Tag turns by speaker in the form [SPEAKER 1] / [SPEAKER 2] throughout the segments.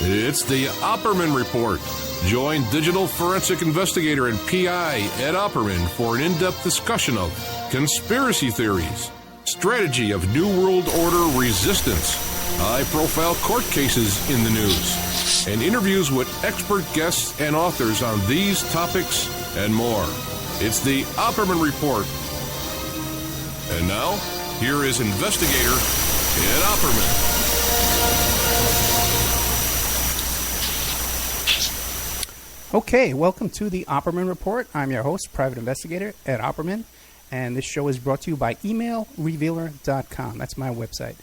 [SPEAKER 1] It's the Opperman Report. Join digital forensic investigator and PI Ed Opperman for an in-depth discussion of conspiracy theories, strategy of New World Order resistance, high-profile court cases in the news, and interviews with expert guests and authors on these topics and more. It's the Opperman Report. And now, here is investigator Ed Opperman.
[SPEAKER 2] Okay, welcome to the Opperman Report. I'm your host, private investigator Ed Opperman, and this show is brought to you by emailrevealer.com. That's my website.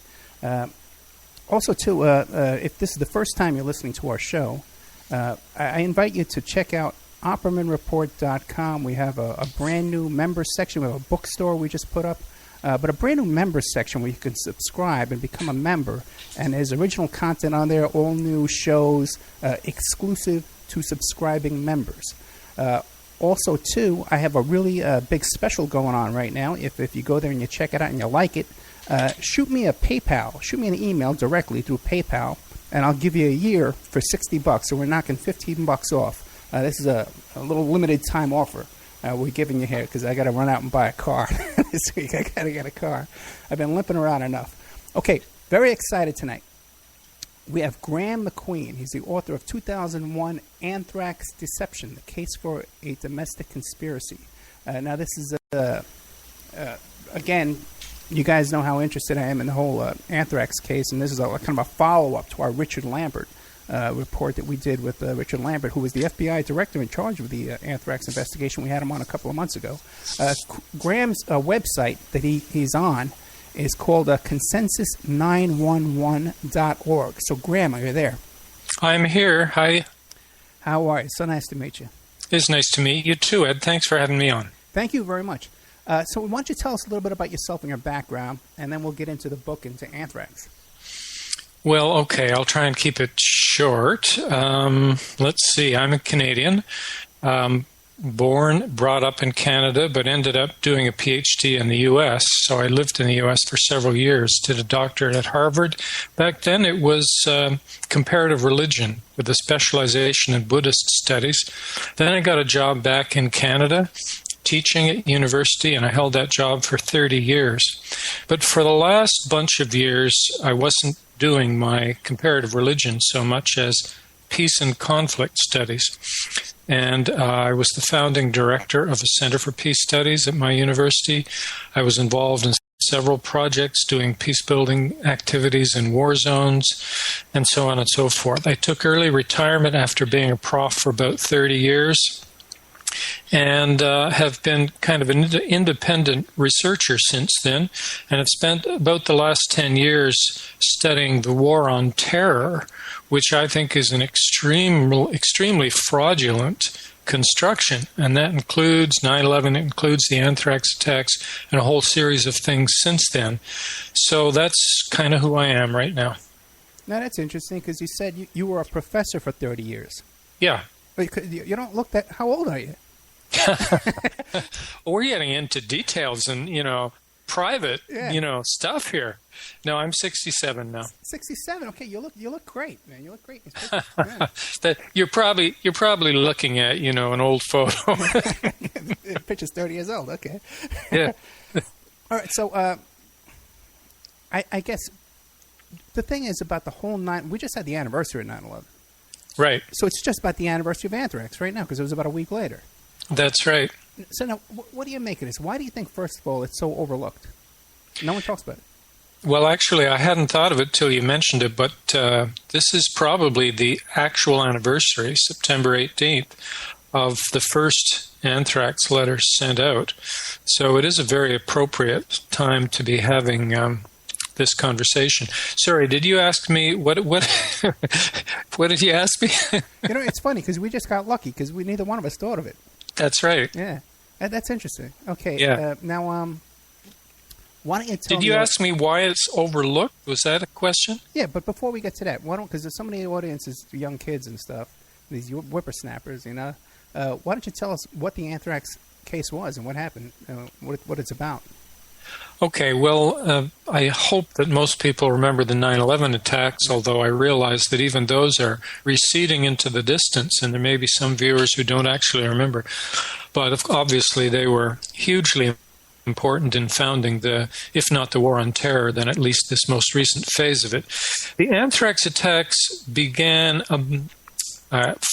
[SPEAKER 2] Also, too, if this is the first time you're listening to our show, I invite you to check out oppermanreport.com. We have a brand new members section. We have a bookstore we just put up, but a brand new members section where you can subscribe and become a member. And there's original content on there, all new shows, exclusive to subscribing members. Also, too, I have a really big special going on right now. If you go there and you check it out and you like it, shoot me a PayPal. Shoot me an email directly through PayPal, and I'll give you a year for $60. So we're knocking $15 off. This is a little limited time offer we're giving you here because I got to run out and buy a car this week. I got to get a car. I've been limping around enough. Okay, very excited tonight. We have Graeme MacQueen. He's the author of 2001 Anthrax Deception, the case for a domestic conspiracy. Now, this is, again, you guys know how interested I am in the whole Anthrax case, and this is kind of a follow-up to our Richard Lambert report that we did with Richard Lambert, who was the FBI director in charge of the Anthrax investigation. We had him on a couple of months ago. Graham's website that he's on is called consensus911.org. So, Graeme, are you there?
[SPEAKER 3] I'm here. Hi.
[SPEAKER 2] How are you? So nice to meet you.
[SPEAKER 3] It's nice to meet you too, Ed. Thanks for having me on.
[SPEAKER 2] Thank you very much. So why don't you tell us a little bit about yourself and your background, and then we'll get into the book, into Anthrax.
[SPEAKER 3] Well, okay, I'll try and keep it short. Let's see. I'm a Canadian. Brought up in Canada, but ended up doing a PhD in the U.S. So I lived in the U.S. for several years, did a doctorate at Harvard. Back then it was comparative religion with a specialization in Buddhist studies. Then I got a job back in Canada, teaching at university, and I held that job for 30 years. But for the last bunch of years, I wasn't doing my comparative religion so much as peace and conflict studies. And I was the founding director of a Center for Peace Studies at my university. I was involved in several projects doing peace-building activities in war zones, and so on and so forth. I took early retirement after being a prof for about 30 years, and have been kind of an independent researcher since then, and have spent about the last 10 years studying the war on terror, which I think is an extremely fraudulent construction, and that includes 9/11, it includes the Anthrax attacks, and a whole series of things since then. So that's kind of who I am right now.
[SPEAKER 2] Now, that's interesting, because you said you were a professor for 30 years.
[SPEAKER 3] Yeah.
[SPEAKER 2] You don't look that... How old are you?
[SPEAKER 3] We're getting into details and, private, stuff here. No, I'm 67 now.
[SPEAKER 2] 67. Okay, you look great, man. You look great.
[SPEAKER 3] You're probably looking at, an old photo.
[SPEAKER 2] The picture's 30 years old. Okay.
[SPEAKER 3] Yeah.
[SPEAKER 2] All right. So, I guess the thing is about the whole we just had the anniversary of 9/11.
[SPEAKER 3] Right.
[SPEAKER 2] So it's just about the anniversary of Anthrax right now, because it was about a week later.
[SPEAKER 3] That's right.
[SPEAKER 2] So now, what do you make of this? Why do you think, first of all, it's so overlooked? No one talks about it.
[SPEAKER 3] Well, actually, I hadn't thought of it till you mentioned it, but this is probably the actual anniversary, September 18th, of the first anthrax letters sent out. So it is a very appropriate time to be having this conversation. Sorry, did you ask me what what did you ask me?
[SPEAKER 2] It's funny because we just got lucky because neither one of us thought of it.
[SPEAKER 3] That's right.
[SPEAKER 2] Yeah, that's interesting. Okay.
[SPEAKER 3] Yeah.
[SPEAKER 2] Now, why don't you tell me?
[SPEAKER 3] Did you ask me why it's overlooked? Was that a question?
[SPEAKER 2] Yeah, but before we get to that, because there's so many audiences, young kids and stuff, these whippersnappers, why don't you tell us what the Anthrax case was and what happened, what it's about?
[SPEAKER 3] Okay, well, I hope that most people remember the 9/11 attacks, although I realize that even those are receding into the distance, and there may be some viewers who don't actually remember. But obviously they were hugely important in founding if not the war on terror, then at least this most recent phase of it. The anthrax attacks began,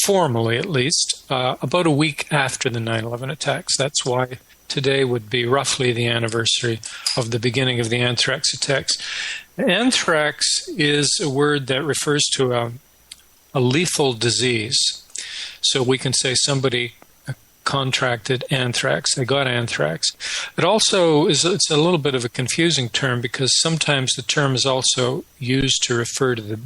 [SPEAKER 3] formally at least, about a week after the 9/11 attacks. That's why today would be roughly the anniversary of the beginning of the anthrax attacks. Anthrax is a word that refers to a lethal disease. So we can say somebody contracted anthrax, they got anthrax. It also it's a little bit of a confusing term because sometimes the term is also used to refer to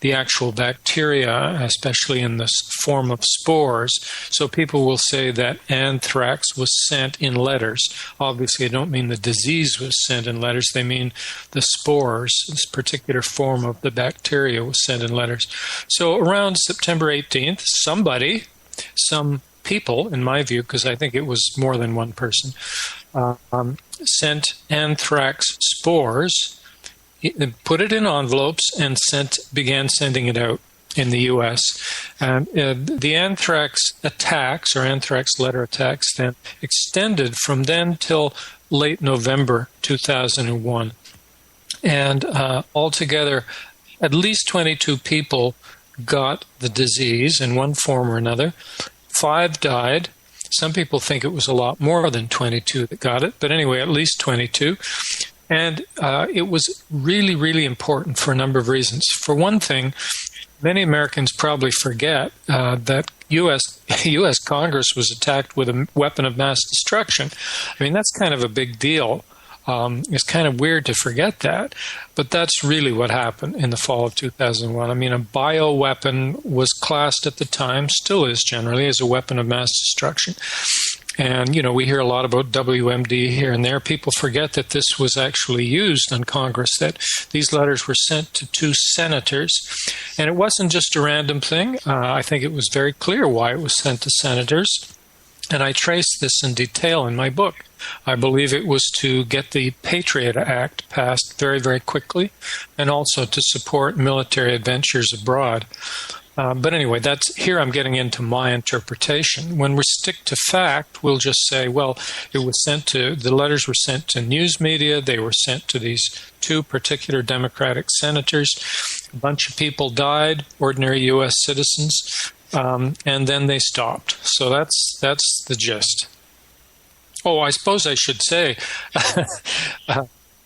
[SPEAKER 3] the actual bacteria, especially in the form of spores. So people will say that anthrax was sent in letters. Obviously, they don't mean the disease was sent in letters. They mean the spores, this particular form of the bacteria was sent in letters. So around September 18th, some people, in my view, because I think it was more than one person, sent anthrax spores, put it in envelopes, and began sending it out in the U.S. The anthrax attacks, or anthrax letter attacks, then extended from then till late November 2001. And altogether, at least 22 people got the disease in one form or another. 5 died. Some people think it was a lot more than 22 that got it, but anyway, at least 22. And it was really, really important for a number of reasons. For one thing, many Americans probably forget that U.S. Congress was attacked with a weapon of mass destruction. I mean, that's kind of a big deal. It's kind of weird to forget that, but that's really what happened in the fall of 2001. I mean, a bioweapon was classed at the time, still is generally, as a weapon of mass destruction. And, you know, we hear a lot about WMD here and there. People forget that this was actually used in Congress, that these letters were sent to 2 senators. And it wasn't just a random thing. I think it was very clear why it was sent to senators. And I trace this in detail in my book. I believe it was to get the Patriot Act passed very, very quickly, and also to support military adventures abroad. But anyway, here I'm getting into my interpretation. When we stick to fact, we'll just say, well, the letters were sent to news media. They were sent to these 2 particular Democratic senators. A bunch of people died, ordinary U.S. citizens, and then they stopped. So that's the gist. Oh, I suppose I should say,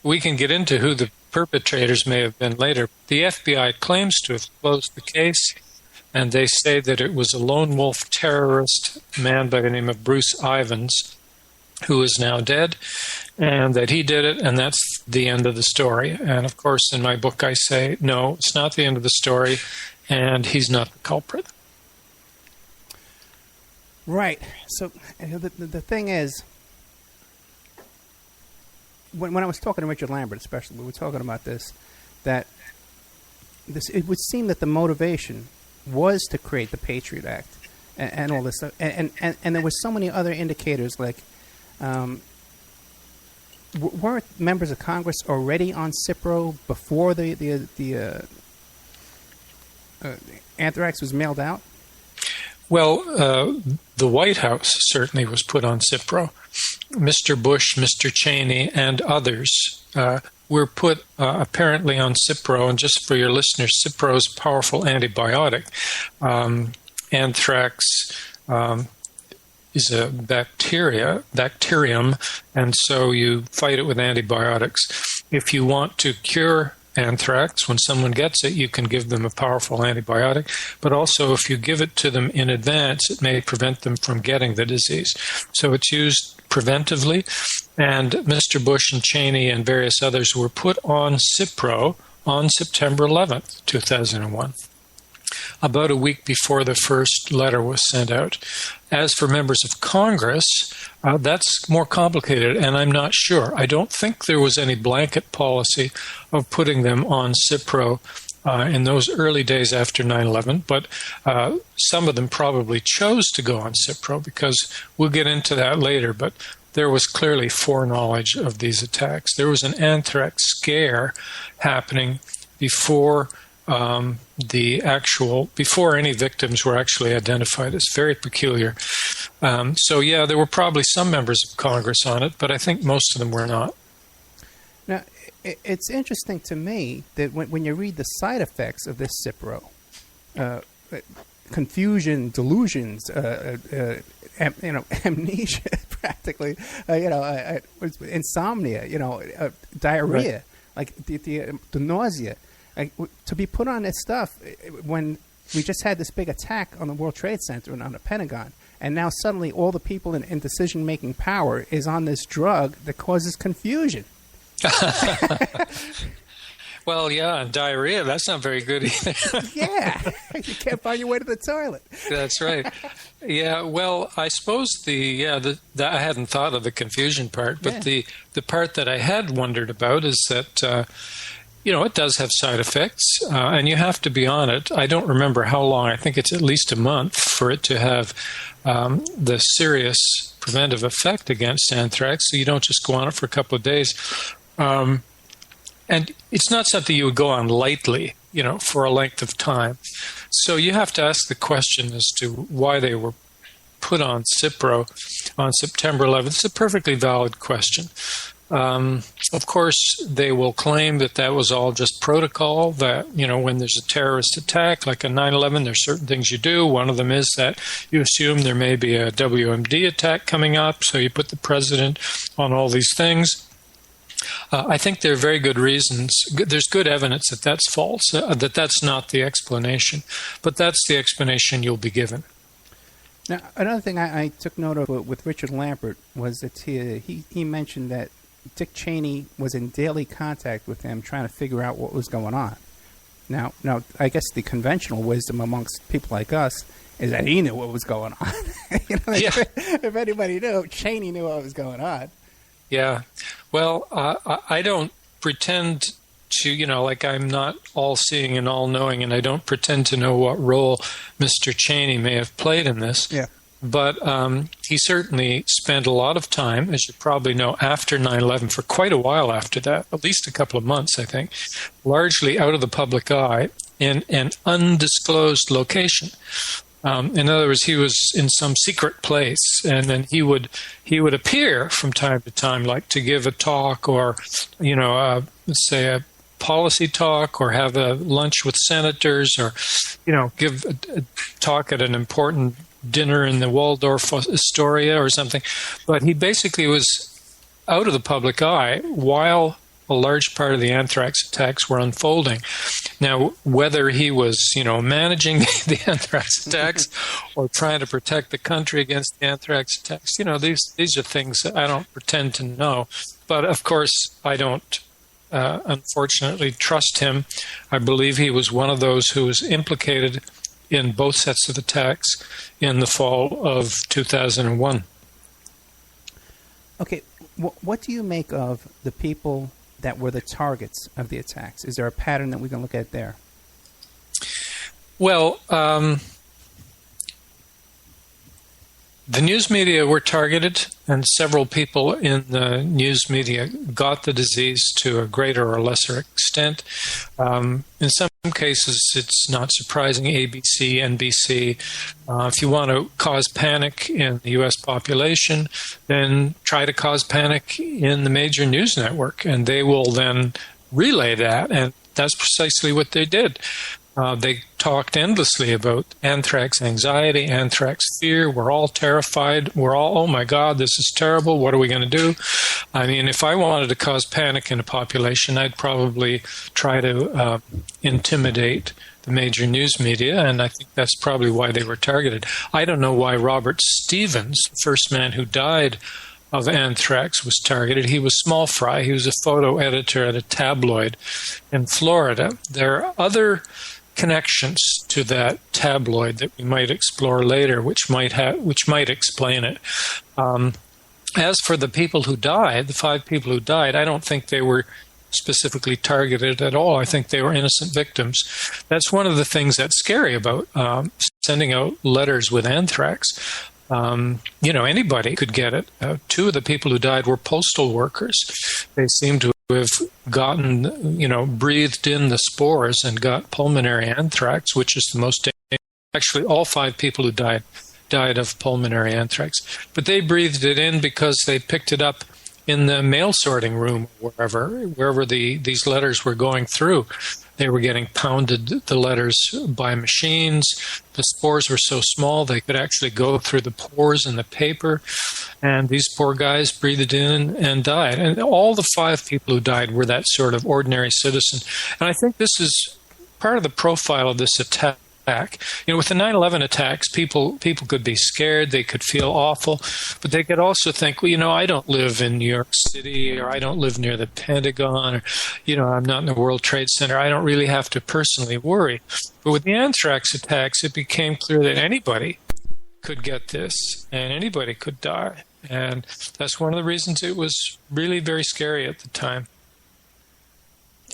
[SPEAKER 3] we can get into who the perpetrators may have been later. The FBI claims to have closed the case, and they say that it was a lone wolf terrorist, man by the name of Bruce Ivins, who is now dead, and that he did it, and that's the end of the story. And of course, in my book, I say, no, it's not the end of the story, and he's not the culprit.
[SPEAKER 2] Right. So the thing is, when I was talking to Richard Lambert, especially, we were talking about this, it would seem that the motivation was to create the Patriot Act and all this stuff, and there were so many other indicators, like weren't members of Congress already on Cipro before the anthrax was mailed out?
[SPEAKER 3] Well, the White House certainly was put on Cipro. Mr. Bush, Mr. Cheney, and others were put apparently on Cipro. And just for your listeners, Cipro is a powerful antibiotic. Anthrax is a bacterium, and so you fight it with antibiotics. If you want to cure anthrax, when someone gets it, you can give them a powerful antibiotic, but also if you give it to them in advance, it may prevent them from getting the disease. So it's used preventively, and Mr. Bush and Cheney and various others were put on Cipro on September 11th, 2001, about a week before the first letter was sent out. As for members of Congress, that's more complicated, and I'm not sure. I don't think there was any blanket policy of putting them on Cipro in those early days after 9/11, but some of them probably chose to go on Cipro, because we'll get into that later. But there was clearly foreknowledge of these attacks. There was an anthrax scare happening before before any victims were actually identified. It's very peculiar. So there were probably some members of Congress on it, but I think most of them were not.
[SPEAKER 2] Now, it's interesting to me that when you read the side effects of this Cipro, confusion, delusions, amnesia, practically, insomnia, diarrhea, right. Like the nausea. Like, to be put on this stuff when we just had this big attack on the World Trade Center and on the Pentagon, and now suddenly all the people in decision-making power is on this drug that causes confusion.
[SPEAKER 3] Well, yeah, and diarrhea, that's not very good either.
[SPEAKER 2] Yeah, you can't find your way to the toilet. That's
[SPEAKER 3] right. Yeah, well, I suppose I hadn't thought of the confusion part, but the part that I had wondered about is that it does have side effects, and you have to be on it. I don't remember how long. I think it's at least a month for it to have the serious preventive effect against anthrax, so you don't just go on it for a couple of days. And it's not something you would go on lightly, for a length of time. So you have to ask the question as to why they were put on Cipro on September 11th. It's a perfectly valid question. Of course, they will claim that was all just protocol, that, when there's a terrorist attack, like a 9/11, there's certain things you do. One of them is that you assume there may be a WMD attack coming up, so you put the president on all these things. I think there are very good reasons. There's good evidence that that's false, that that's not the explanation. But that's the explanation you'll be given.
[SPEAKER 2] Now, another thing I took note of with Richard Lampert was that he mentioned that Dick Cheney was in daily contact with him trying to figure out what was going on. Now, I guess the conventional wisdom amongst people like us is that he knew what was going on. If anybody knew, Cheney knew what was going on.
[SPEAKER 3] Yeah. Well, I don't pretend to, like I'm not all-seeing and all-knowing, and I don't pretend to know what role Mr. Cheney may have played in this.
[SPEAKER 2] Yeah.
[SPEAKER 3] But he certainly spent a lot of time, as you probably know, after 9/11, for quite a while after that, at least a couple of months, I think, largely out of the public eye in an undisclosed location. In other words, he was in some secret place, and then he would appear from time to time, like to give a talk or, let's say a policy talk, or have a lunch with senators, or, give a talk at an important dinner in the Waldorf Astoria or something. But he basically was out of the public eye while a large part of the anthrax attacks were unfolding. Now, whether he was, managing the anthrax attacks or trying to protect the country against the anthrax attacks, these are things that I don't pretend to know. But, of course, I don't, unfortunately, trust him. I believe he was one of those who was implicated in both sets of attacks in the fall of 2001.
[SPEAKER 2] Okay, what do you make of the people that were the targets of the attacks? Is there a pattern that we can look at there?
[SPEAKER 3] Well, the news media were targeted, and several people in the news media got the disease to a greater or lesser extent. In some cases, it's not surprising, ABC, NBC. If you want to cause panic in the U.S. population, then try to cause panic in the major news network, and they will then relay that, and that's precisely what they did. They talked endlessly about anthrax anxiety, anthrax fear. We're all terrified. We're all, oh my God, this is terrible. What are we going to do? I mean, if I wanted to cause panic in a population, I'd probably try to intimidate the major news media, and I think that's probably why they were targeted. I don't know why Robert Stevens, the first man who died of anthrax, was targeted. He was small fry. He was a photo editor at a tabloid in Florida. There are other connections to that tabloid that we might explore later, which might explain it. As for the people who died, the 5 people who died, I don't think they were specifically targeted at all. I think they were innocent victims. That's one of the things that's scary about sending out letters with anthrax. Anybody could get it. Two of the people who died were postal workers. They seem to have gotten, breathed in the spores and got pulmonary anthrax, which is the most dangerous. Actually, all 5 people who died of pulmonary anthrax. But they breathed it in because they picked it up in the mail sorting room, wherever these letters were going through. They were getting pounded, the letters, by machines. The spores were so small they could actually go through the pores in the paper. And these poor guys breathed it in and died. And all the 5 people who died were that sort of ordinary citizen. And I think this is part of the profile of this attack. With the 9/11 attacks, people could be scared, they could feel awful, but they could also think, I don't live in New York City, or I don't live near the Pentagon, or, I'm not in the World Trade Center. I don't really have to personally worry. But with the anthrax attacks, it became clear that anybody could get this, and anybody could die. And that's one of the reasons it was really very scary at the time.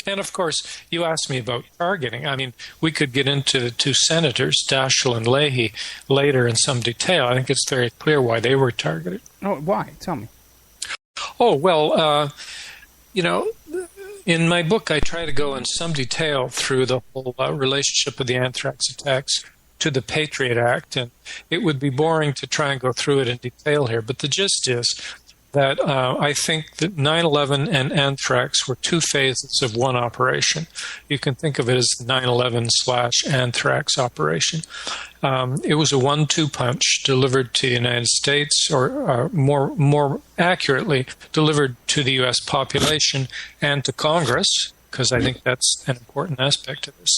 [SPEAKER 3] And, of course, you asked me about targeting. I mean, we could get into the 2 senators, Daschle and Leahy, later in some detail. I think it's very clear why they were targeted.
[SPEAKER 2] Oh, why? Tell me.
[SPEAKER 3] Oh, well, in my book, I try to go in some detail through the whole relationship of the anthrax attacks to the Patriot Act. And it would be boring to try and go through it in detail here. But the gist is that I think that 9/11 and anthrax were 2 phases of one operation. You can think of it as the 9/11/anthrax operation. It was a 1-2 punch delivered to the United States, or more accurately, delivered to the U.S. population and to Congress, because I think that's an important aspect of this,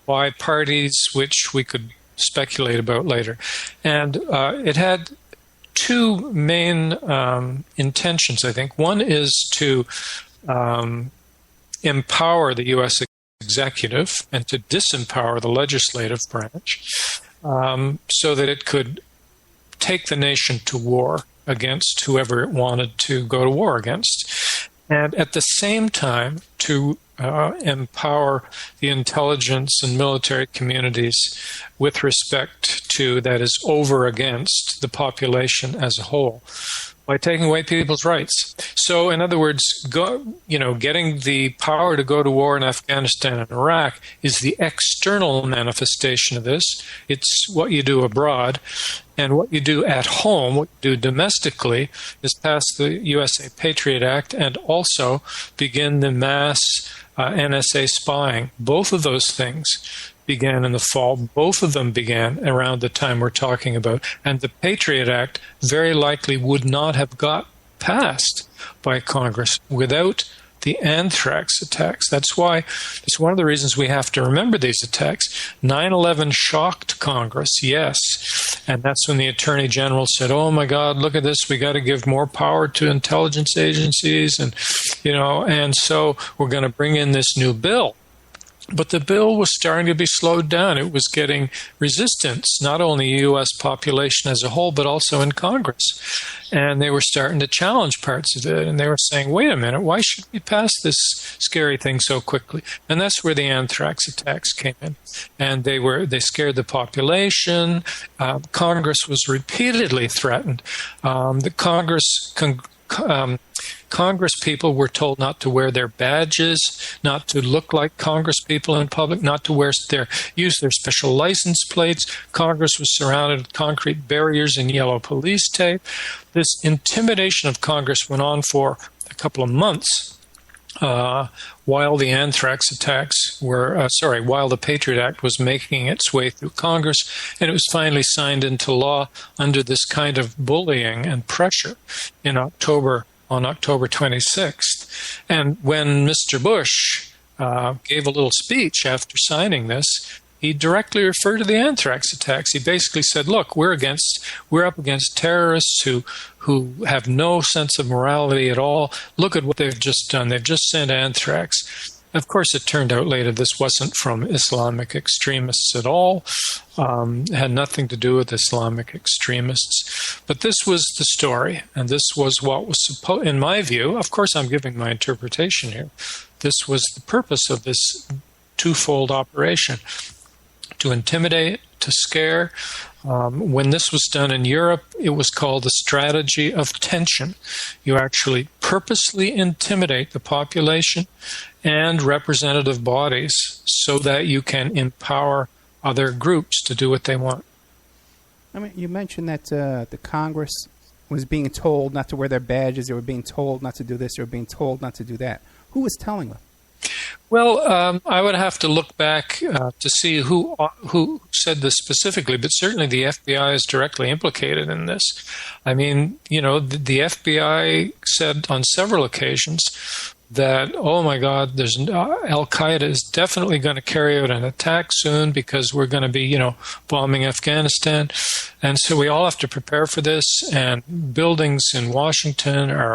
[SPEAKER 3] by parties which we could speculate about later. And it had 2 main intentions, I think. One is to empower the U.S. executive and to disempower the legislative branch, so that it could take the nation to war against whoever it wanted to go to war against. And at the same time, to empower the intelligence and military communities with respect to, that is, over against the population as a whole, by taking away people's rights. So, in other words, getting the power to go to war in Afghanistan and Iraq is the external manifestation of this. It's what you do abroad. And what you do at home, what you do domestically, is pass the USAPATRIOT Act and also begin the mass NSA spying. Both of those things began in the fall. Both of them began around the time we're talking about. And the Patriot Act very likely would not have got passed by Congress without the anthrax attacks. That's why it's one of the reasons we have to remember these attacks. 9/11 shocked Congress, yes. And that's when the Attorney General said, oh my God, look at this, we got to give more power to intelligence agencies, and so we're going to bring in this new bill. But the bill was starting to be slowed down. It was getting resistance, not only the U.S. population as a whole, but also in Congress. And they were starting to challenge parts of it. And they were saying, wait a minute, why should we pass this scary thing so quickly? And that's where the anthrax attacks came in. And they scared the population. Congress was repeatedly threatened. The Congress people were told not to wear their badges, not to look like Congress people in public, not to use their special license plates. Congress was surrounded with concrete barriers and yellow police tape. This intimidation of Congress went on for a couple of months while the anthrax attacks while the Patriot Act was making its way through Congress, and it was finally signed into law under this kind of bullying and pressure on October 26th. And when Mr. Bush gave a little speech after signing this, he directly referred to the anthrax attacks. He basically said, look, we're up against terrorists who have no sense of morality at all. Look at what they've just done. They've just sent anthrax. Of course, it turned out later this wasn't from Islamic extremists at all. It had nothing to do with Islamic extremists. But this was the story, and this was what was supposed, in my view, of course I'm giving my interpretation here, this was the purpose of this twofold operation: to intimidate, to scare, When this was done in Europe, it was called the strategy of tension. You actually purposely intimidate the population and representative bodies so that you can empower other groups to do what they want.
[SPEAKER 2] I mean, you mentioned that the Congress was being told not to wear their badges. They were being told not to do this. They were being told not to do that. Who was telling them?
[SPEAKER 3] Well, I would have to look back to see who said this specifically, but certainly the FBI is directly implicated in this. I mean, the FBI said on several occasions that, oh my God, there's al-Qaeda is definitely going to carry out an attack soon because we're going to be, bombing Afghanistan. And so we all have to prepare for this. And buildings in Washington are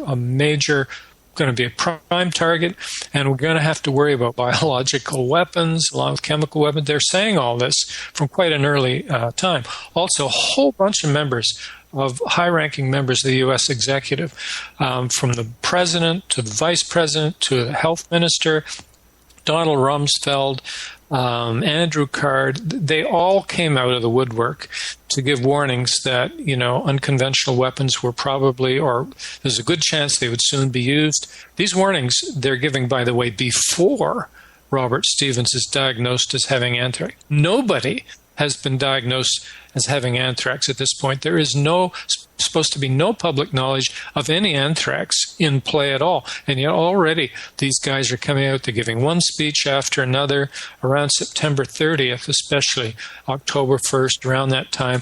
[SPEAKER 3] a major going to be a prime target, and we're going to have to worry about biological weapons along with chemical weapons. They're saying all this from quite an early time. Also, a whole bunch of high-ranking members of the U.S. executive, from the president to the vice president to the health minister, Donald Rumsfeld, Andrew Card, they all came out of the woodwork to give warnings that, unconventional weapons were probably, or there's a good chance they would soon be used. These warnings they're giving, by the way, before Robert Stevens is diagnosed as having anthrax. Nobody has been diagnosed as having anthrax at this point. There is supposed to be no public knowledge of any anthrax in play at all. And yet already these guys are coming out, they're giving one speech after another around September 30th, especially October 1st, around that time,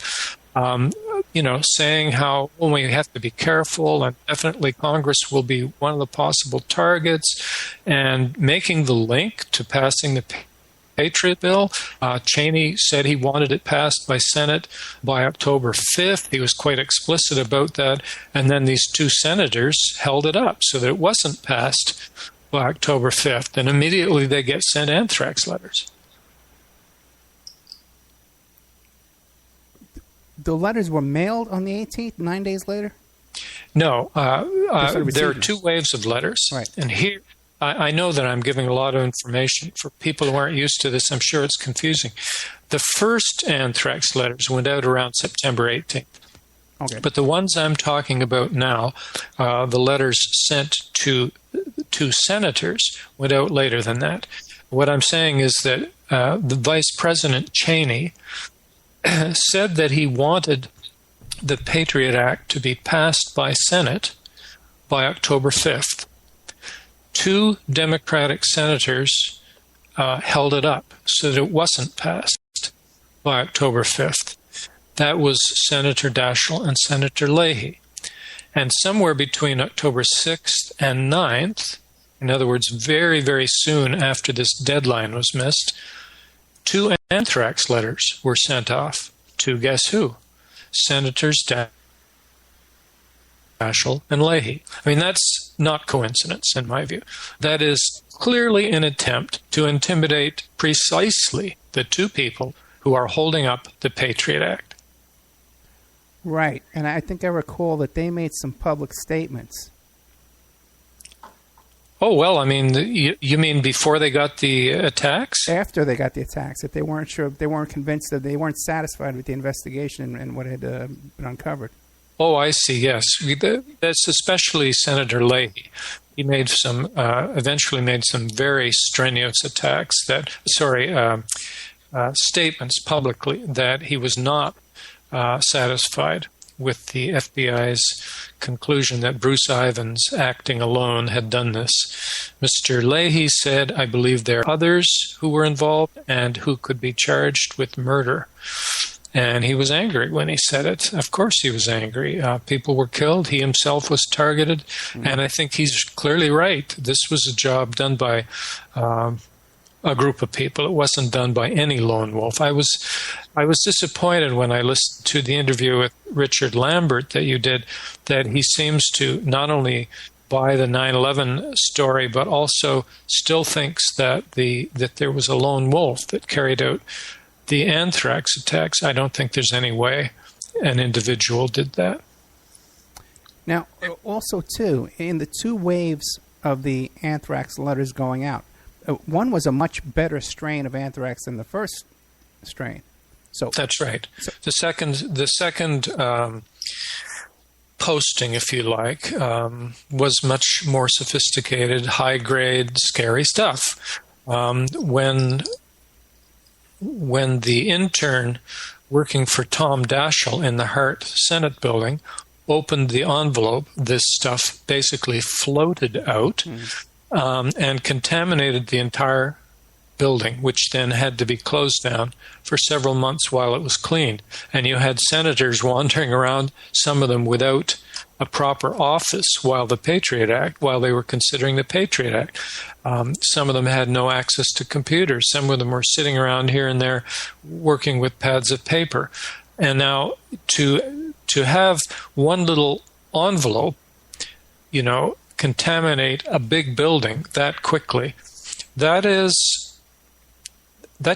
[SPEAKER 3] saying how we have to be careful and definitely Congress will be one of the possible targets, and making the link to passing the Patriot Bill. Cheney said he wanted it passed by Senate by October 5th. He was quite explicit about that. And then these two senators held it up so that it wasn't passed by October 5th. And immediately they get sent anthrax letters.
[SPEAKER 2] The letters were mailed on the 18th, 9 days later?
[SPEAKER 3] No. There are two waves of letters.
[SPEAKER 2] Right.
[SPEAKER 3] And here, I know that I'm giving a lot of information. For people who aren't used to this, I'm sure it's confusing. The first anthrax letters went out around September 18th.
[SPEAKER 2] Okay.
[SPEAKER 3] But the ones I'm talking about now, the letters sent to senators, went out later than that. What I'm saying is that the Vice President Cheney said that he wanted the Patriot Act to be passed by Senate by October 5th. Two Democratic senators held it up so that it wasn't passed by October 5th. That was Senator Daschle and Senator Leahy. And somewhere between October 6th and 9th, in other words, very, very soon after this deadline was missed, two anthrax letters were sent off to guess who? Senators Daschle and Leahy. I mean, that's not coincidence in my view. That is clearly an attempt to intimidate precisely the two people who are holding up the Patriot Act.
[SPEAKER 2] Right. And I think I recall that they made some public statements.
[SPEAKER 3] Oh, well, I mean, you mean before they got the attacks?
[SPEAKER 2] After they got the attacks, that they weren't sure, they weren't convinced, that they weren't satisfied with the investigation and what had been uncovered.
[SPEAKER 3] Oh, I see, yes. That's especially Senator Leahy. He made eventually made some very strenuous statements publicly that he was not satisfied with the FBI's conclusion that Bruce Ivins, acting alone, had done this. Mr. Leahy said, I believe there are others who were involved and who could be charged with murder. And he was angry when he said it. Of course he was angry. People were killed. He himself was targeted. Mm-hmm. And I think he's clearly right. This was a job done by a group of people. It wasn't done by any lone wolf. I was disappointed when I listened to the interview with Richard Lambert that you did, that he seems to not only buy the 9/11 story, but also still thinks that there was a lone wolf that carried out the anthrax attacks. I don't think there's any way an individual did that.
[SPEAKER 2] Now, also, too, in the two waves of the anthrax letters going out, one was a much better strain of anthrax than the first strain. So
[SPEAKER 3] that's right. The second posting, if you like, was much more sophisticated, high-grade, scary stuff. When the intern working for Tom Daschle in the Hart Senate building opened the envelope, this stuff basically floated out and contaminated the entire building, which then had to be closed down for several months while it was cleaned. And you had senators wandering around, some of them without a proper office while they were considering the Patriot Act. Some of them had no access to computers. Some of them were sitting around here and there working with pads of paper. And now to have one little envelope, contaminate a big building that quickly, that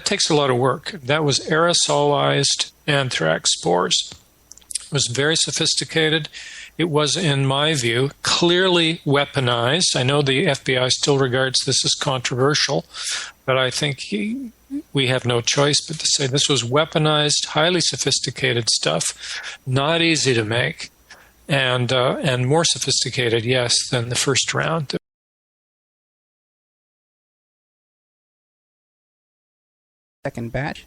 [SPEAKER 3] takes a lot of work. That was aerosolized anthrax spores. It was very sophisticated. It was, in my view, clearly weaponized. I know the FBI still regards this as controversial, but I think we have no choice but to say this was weaponized, highly sophisticated stuff, not easy to make, and more sophisticated, yes, than the first round.
[SPEAKER 2] Second batch.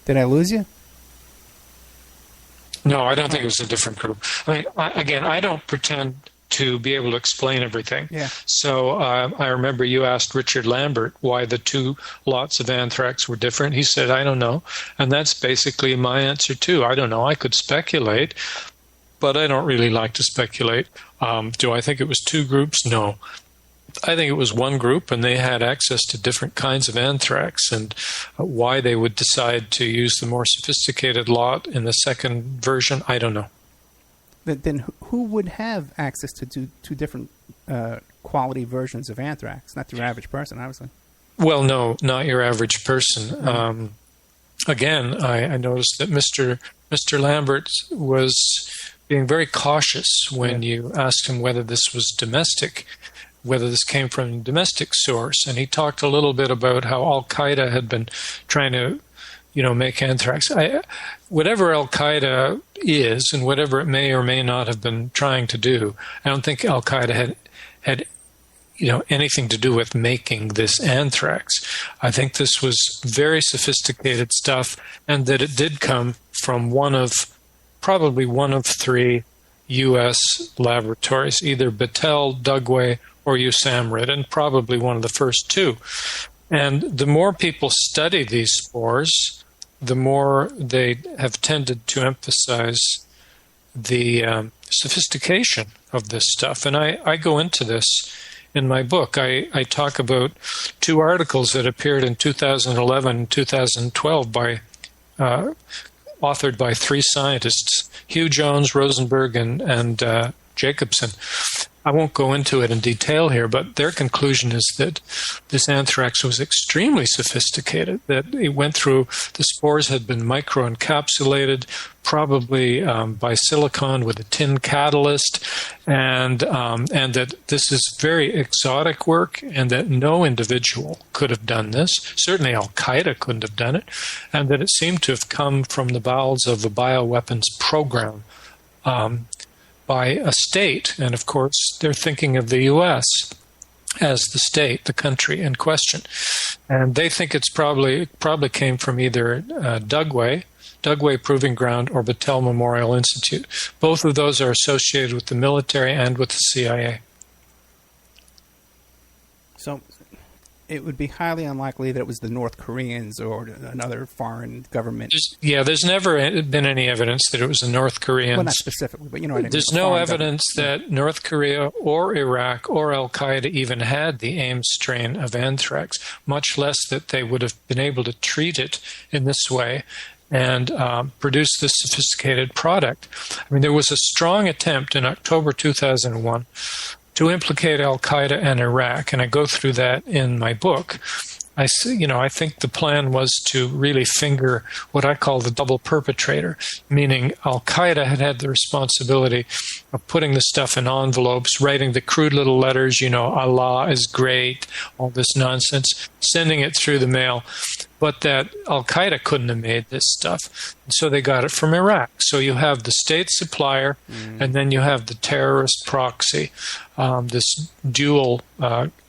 [SPEAKER 2] Did I lose you?
[SPEAKER 3] No, I don't think it was a different group. I don't pretend to be able to explain everything.
[SPEAKER 2] Yeah.
[SPEAKER 3] So I remember you asked Richard Lambert why the two lots of anthrax were different. He said, I don't know. And that's basically my answer, too. I don't know. I could speculate, but I don't really like to speculate. Do I think it was two groups? No. I think it was one group, and they had access to different kinds of anthrax, and why they would decide to use the more sophisticated lot in the second version, I don't know.
[SPEAKER 2] Then who would have access to two different quality versions of anthrax? Not your average person, obviously.
[SPEAKER 3] Well, no, not your average person. Again, I noticed that Mr. Lambert was being very cautious when you asked him whether this was domestic, whether this came from a domestic source. And he talked a little bit about how al-Qaeda had been trying to, make anthrax. Whatever al-Qaeda is and whatever it may or may not have been trying to do, I don't think al-Qaeda had anything to do with making this anthrax. I think this was very sophisticated stuff, and that it did come from probably one of three U.S. laboratories, either Battelle, Dugway, or USAMRIID, and probably one of the first two. And the more people study these spores, the more they have tended to emphasize the sophistication of this stuff. And I go into this in my book. I talk about two articles that appeared in 2011 and 2012 authored by three scientists, Hugh Jones, Rosenberg, and Jacobson. I won't go into it in detail here, but their conclusion is that this anthrax was extremely sophisticated, that it went through, the spores had been microencapsulated, probably by silicon with a tin catalyst, and that this is very exotic work, and that no individual could have done this. Certainly al-Qaeda couldn't have done it, and that it seemed to have come from the bowels of a bioweapons program by a state. And of course, they're thinking of the U.S. as the state, the country in question. And they think it probably came from either Dugway Proving Ground, or Battelle Memorial Institute. Both of those are associated with the military and with the CIA.
[SPEAKER 2] So it would be highly unlikely that it was the North Koreans or another foreign government.
[SPEAKER 3] There's never been any evidence that it was the North Koreans.
[SPEAKER 2] Well, not specifically, but you know what I mean.
[SPEAKER 3] There's no evidence that North Korea or Iraq or al-Qaeda even had the Ames strain of anthrax, much less that they would have been able to treat it in this way and produce this sophisticated product. I mean, there was a strong attempt in October 2001 to implicate al-Qaeda and Iraq, and I go through that in my book. I think the plan was to really finger what I call the double perpetrator, meaning al-Qaeda had the responsibility of putting the stuff in envelopes, writing the crude little letters, Allah is great, all this nonsense, sending it through the mail. But that al-Qaeda couldn't have made this stuff. And so they got it from Iraq. So you have the state supplier, and then you have the terrorist proxy, this dual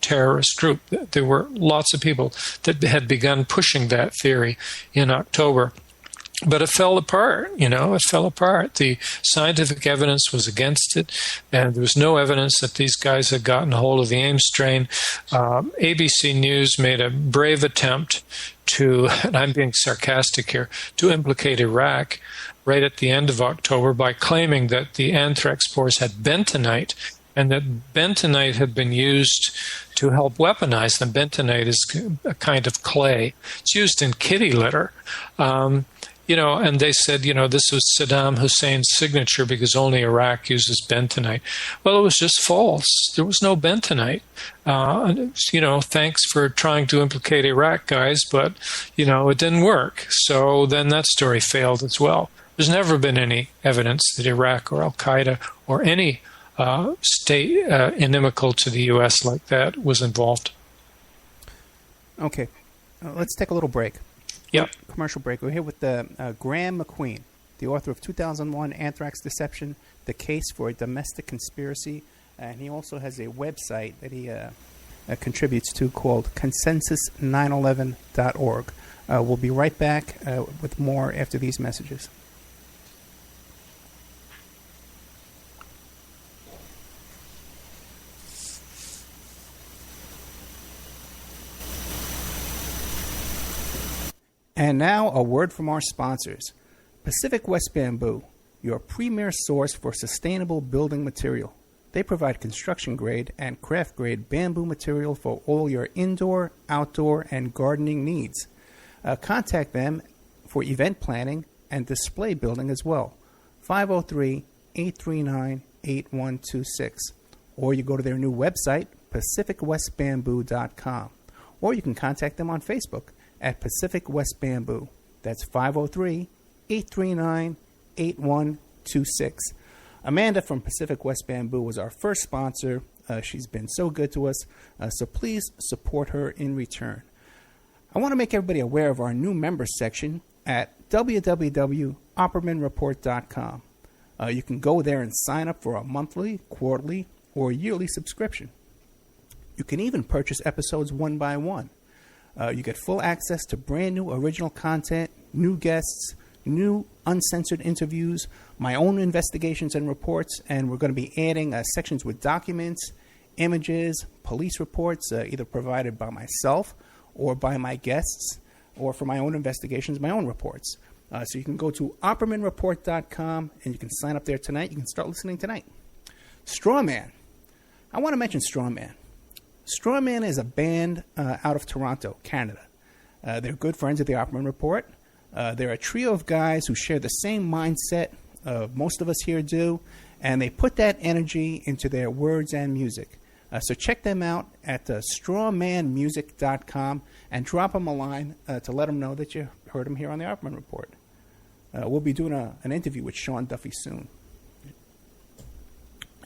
[SPEAKER 3] terrorist group. There were lots of people that had begun pushing that theory in October. But it fell apart, it fell apart. The scientific evidence was against it, and there was no evidence that these guys had gotten a hold of the Ames strain. ABC News made a brave attempt to, and I'm being sarcastic here, to implicate Iraq right at the end of October by claiming that the anthrax spores had bentonite, and that bentonite had been used to help weaponize them. Bentonite is a kind of clay. It's used in kitty litter. And they said, this was Saddam Hussein's signature because only Iraq uses bentonite. Well, it was just false. There was no bentonite. Thanks for trying to implicate Iraq, guys, but, it didn't work. So then that story failed as well. There's never been any evidence that Iraq or al-Qaeda or any state inimical to the U.S. like that was involved.
[SPEAKER 2] Okay. Let's take a little break.
[SPEAKER 3] Yep.
[SPEAKER 2] Commercial break. We're here with Graeme MacQueen, the author of 2001 Anthrax Deception, The Case for a Domestic Conspiracy. And he also has a website that he contributes to called consensus911.org. We'll be right back with more after these messages. And now, a word from our sponsors. Pacific West Bamboo, your premier source for sustainable building material. They provide construction-grade and craft-grade bamboo material for all your indoor, outdoor, and gardening needs. Contact them for event planning and display building as well. 503-839-8126. Or you go to their new website, pacificwestbamboo.com. Or you can contact them on Facebook at Pacific West Bamboo. That's 503-839-8126. Amanda from Pacific West Bamboo was our first sponsor. She's been so good to us, so please support her in return. I want to make everybody aware of our new members section at www.oppermanreport.com. You can go there and sign up for a monthly, quarterly, or yearly subscription. You can even purchase episodes one by one. You get full access to brand new original content, new guests, new uncensored interviews, my own investigations and reports, and we're going to be adding sections with documents, images, police reports, either provided by myself or by my guests, or for my own investigations, my own reports. So you can go to oppermanreport.com and you can sign up there tonight. You can start listening tonight. Strawman. I want to mention Strawman. Strawman is a band out of Toronto, Canada. They're good friends of the Opperman Report. They're a trio of guys who share the same mindset most of us here do, and they put that energy into their words and music. So check them out at strawmanmusic.com and drop them a line to let them know that you heard them here on the Opperman Report. We'll be doing an interview with Sean Duffy soon.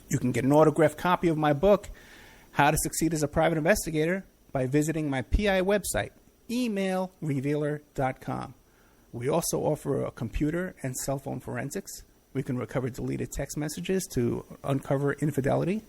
[SPEAKER 2] You can get an autographed copy of my book, How to Succeed as a Private Investigator, by visiting my PI website, emailrevealer.com. We also offer a computer and cell phone forensics. We can recover deleted text messages to uncover infidelity.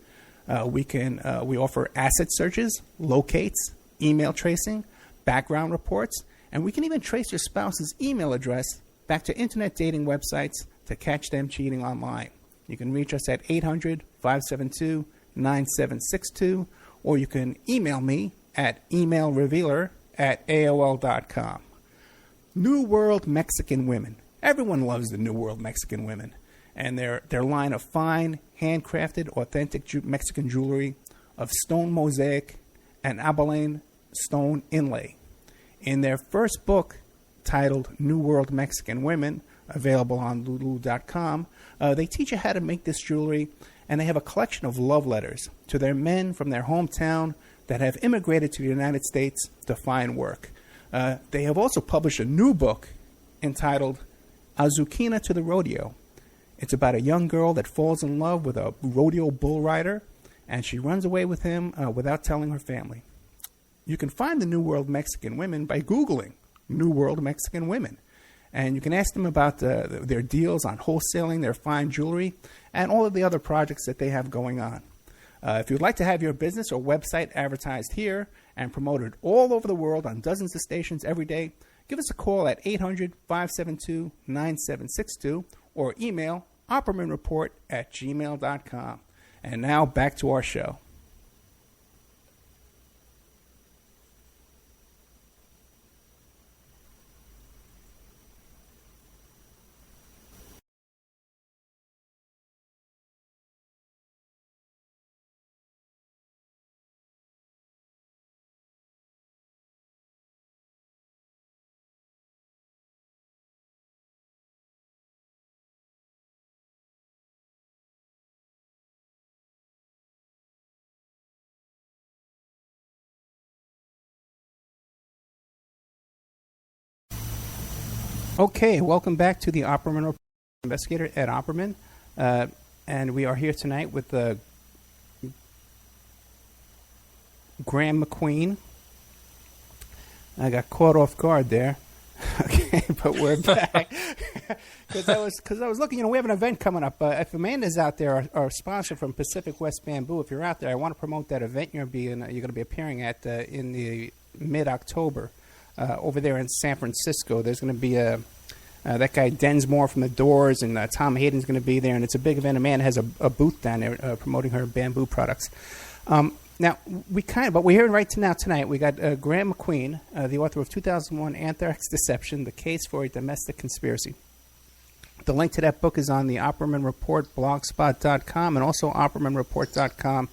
[SPEAKER 2] We offer asset searches, locates, email tracing, background reports, and we can even trace your spouse's email address back to internet dating websites to catch them cheating online. You can reach us at 800-572-9762, or you can email me at emailrevealer@aol.com. New World Mexican Women. Everyone loves the New World Mexican Women, and their line of fine, handcrafted, authentic Mexican jewelry of stone mosaic and abalone stone inlay. In their first book, titled New World Mexican Women, available on lulu.com, they teach you how to make this jewelry, and they have a collection of love letters to their men from their hometown that have immigrated to the United States to find work. They have also published a new book entitled Azukina to the Rodeo. It's about a young girl that falls in love with a rodeo bull rider, and she runs away with him without telling her family. You can find the New World Mexican Women by Googling New World Mexican Women. And you can ask them about their deals on wholesaling, their fine jewelry, and all of the other projects that they have going on. If you'd like to have your business or website advertised here and promoted all over the world on dozens of stations every day, give us a call at 800-572-9762 or email oppermanreport@gmail.com. And now back to our show. Okay, welcome back to the Opperman Report. Investigator Ed Opperman, and we are here tonight with Graeme MacQueen. I got caught off guard there. Okay, but we're back because I was looking. We have an event coming up. If Amanda's out there, our sponsor from Pacific West Bamboo, if you're out there, I want to promote that event you're going to be appearing at in the mid-October. Over there in San Francisco, there's going to be that guy Densmore from the Doors, and Tom Hayden's going to be there, and it's a big event. Amanda has a booth down there promoting her bamboo products. Now but we're here right tonight. We got Graeme MacQueen, the author of 2001 Anthrax Deception: The Case for a Domestic Conspiracy. The link to that book is on the Opperman Report blogspot.com and also oppermanreport.com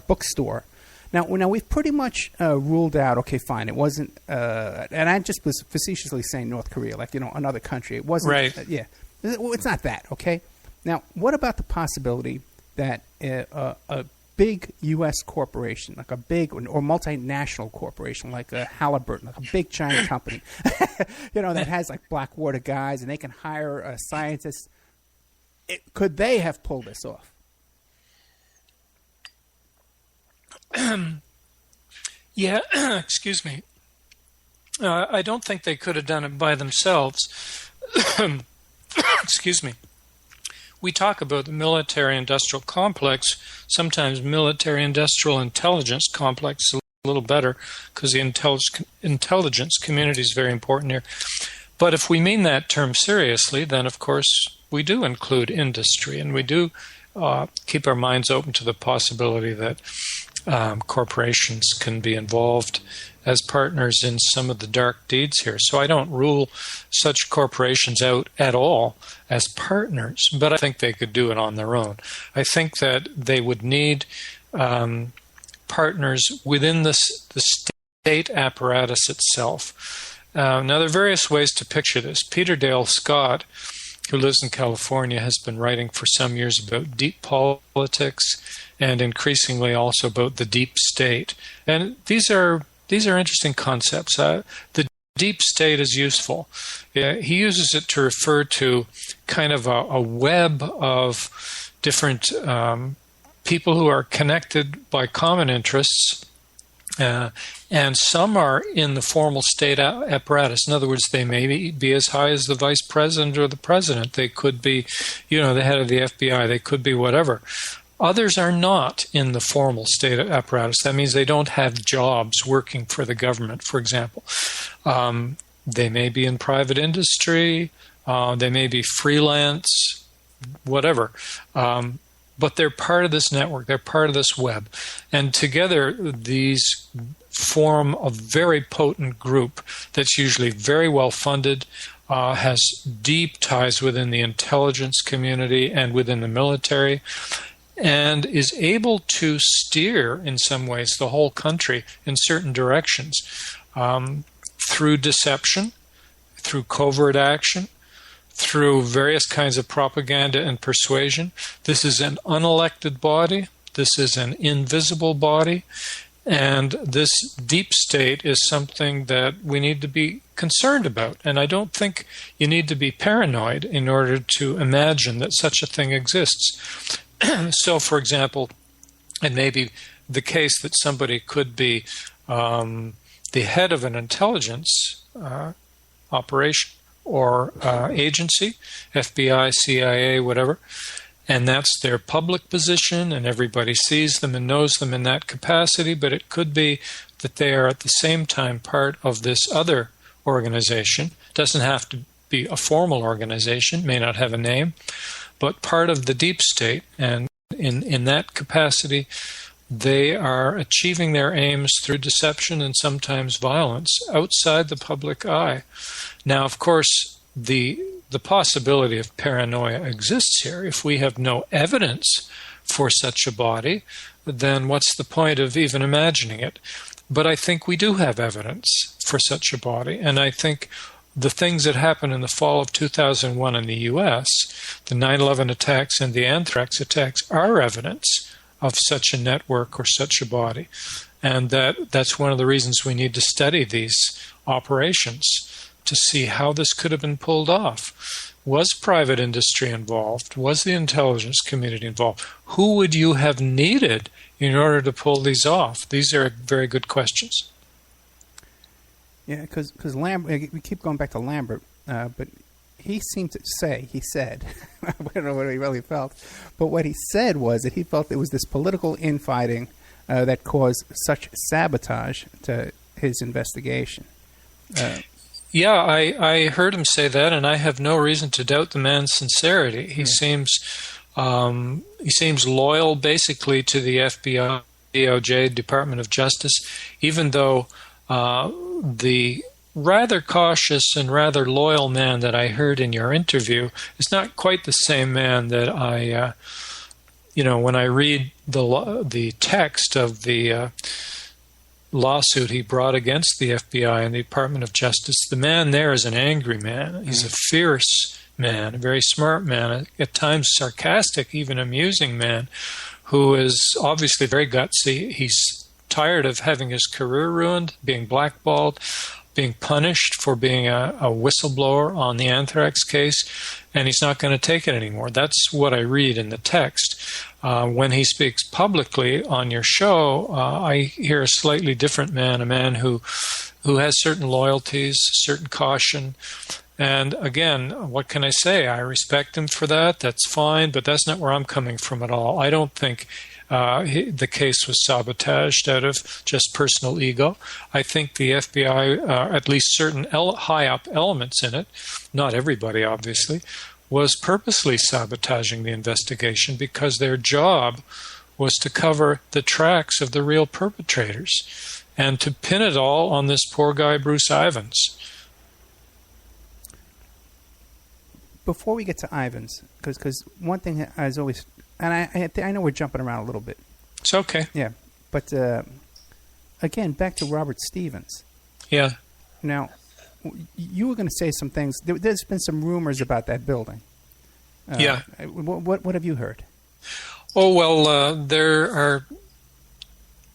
[SPEAKER 2] bookstore. Now we've pretty much ruled out. Okay, fine. It wasn't, and I just was facetiously saying North Korea, another country. It wasn't.
[SPEAKER 3] Right.
[SPEAKER 2] It's not that. Okay. Now, what about the possibility that a big U.S. corporation, like a big or multinational corporation, like a Halliburton, like a big giant company, that has like Blackwater guys and they can hire scientists, could they have pulled this off?
[SPEAKER 3] Yeah, excuse me. I don't think they could have done it by themselves. Excuse me. We talk about the military-industrial complex, sometimes military-industrial intelligence complex, a little better, because the intelligence community is very important here. But if we mean that term seriously, then of course we do include industry, and we do keep our minds open to the possibility that corporations can be involved as partners in some of the dark deeds here. So I don't rule such corporations out at all as partners, but I think they could do it on their own. I think that they would need partners within the state apparatus itself. Now, there are various ways to picture this. Peter Dale Scott, who lives in California, has been writing for some years about deep politics and increasingly also about the deep state. And these are interesting concepts. The deep state is useful. He uses it to refer to kind of a web of different people who are connected by common interests, and some are in the formal state apparatus. In other words, they may be as high as the vice president or the president. They could be, the head of the FBI. They could be whatever. Others are not in the formal state apparatus. That means they don't have jobs working for the government, for example. They may be in private industry. They may be freelance, whatever. But they're part of this network. They're part of this web. And together, these form a very potent group that's usually very well funded, has deep ties within the intelligence community and within the military, and is able to steer, in some ways, the whole country in certain directions through deception, through covert action, through various kinds of propaganda and persuasion. This is an unelected body. This is an invisible body. And this deep state is something that we need to be concerned about. And I don't think you need to be paranoid in order to imagine that such a thing exists. So, for example, it may be the case that somebody could be the head of an intelligence operation or agency, FBI, CIA, whatever, and that's their public position, and everybody sees them and knows them in that capacity, but it could be that they are at the same time part of this other organization. It doesn't have to be a formal organization, may not have a name, but part of the deep state, and in that capacity, they are achieving their aims through deception and sometimes violence outside the public eye. Now, of course, the possibility of paranoia exists here. If we have no evidence for such a body, then what's the point of even imagining it? But I think we do have evidence for such a body, and I think the things that happened in the fall of 2001 in the U.S., the 9/11 attacks and the Anthrax attacks, are evidence of such a network or such a body. And that's one of the reasons we need to study these operations to see how this could have been pulled off. Was private industry involved? Was the intelligence community involved? Who would you have needed in order to pull these off? These are very good questions.
[SPEAKER 2] Yeah, because we keep going back to Lambert, but he seemed to say, he said, I don't know what he really felt, but what he said was that he felt there was this political infighting that caused such sabotage to his investigation.
[SPEAKER 3] Yeah, I heard him say that, and I have no reason to doubt the man's sincerity. He seems loyal, basically, to the FBI, DOJ, Department of Justice, even though the rather cautious and rather loyal man that I heard in your interview is not quite the same man that I, when I read the text of the lawsuit he brought against the FBI and the Department of Justice, the man there is an angry man. He's a fierce man, a very smart man, at times sarcastic, even amusing man, who is obviously very gutsy. He's tired of having his career ruined, being blackballed, being punished for being a whistleblower on the Anthrax case, and he's not going to take it anymore. That's what I read in the text. When he speaks publicly on your show, I hear a slightly different man, a man who has certain loyalties, certain caution. And again, what can I say? I respect him for that. That's fine, but that's not where I'm coming from at all. I don't think the case was sabotaged out of just personal ego. I think the FBI, at least certain high-up elements in it, not everybody obviously, was purposely sabotaging the investigation because their job was to cover the tracks of the real perpetrators and to pin it all on this poor guy, Bruce Ivins.
[SPEAKER 2] Before we get to Ivins, because one thing I was always, and I know we're jumping around a little bit.
[SPEAKER 3] It's okay.
[SPEAKER 2] Yeah, but again, back to Robert Stevens.
[SPEAKER 3] Yeah.
[SPEAKER 2] Now, you were going to say some things. There's been some rumors about that building.
[SPEAKER 3] Yeah.
[SPEAKER 2] What have you heard?
[SPEAKER 3] Oh, well, there are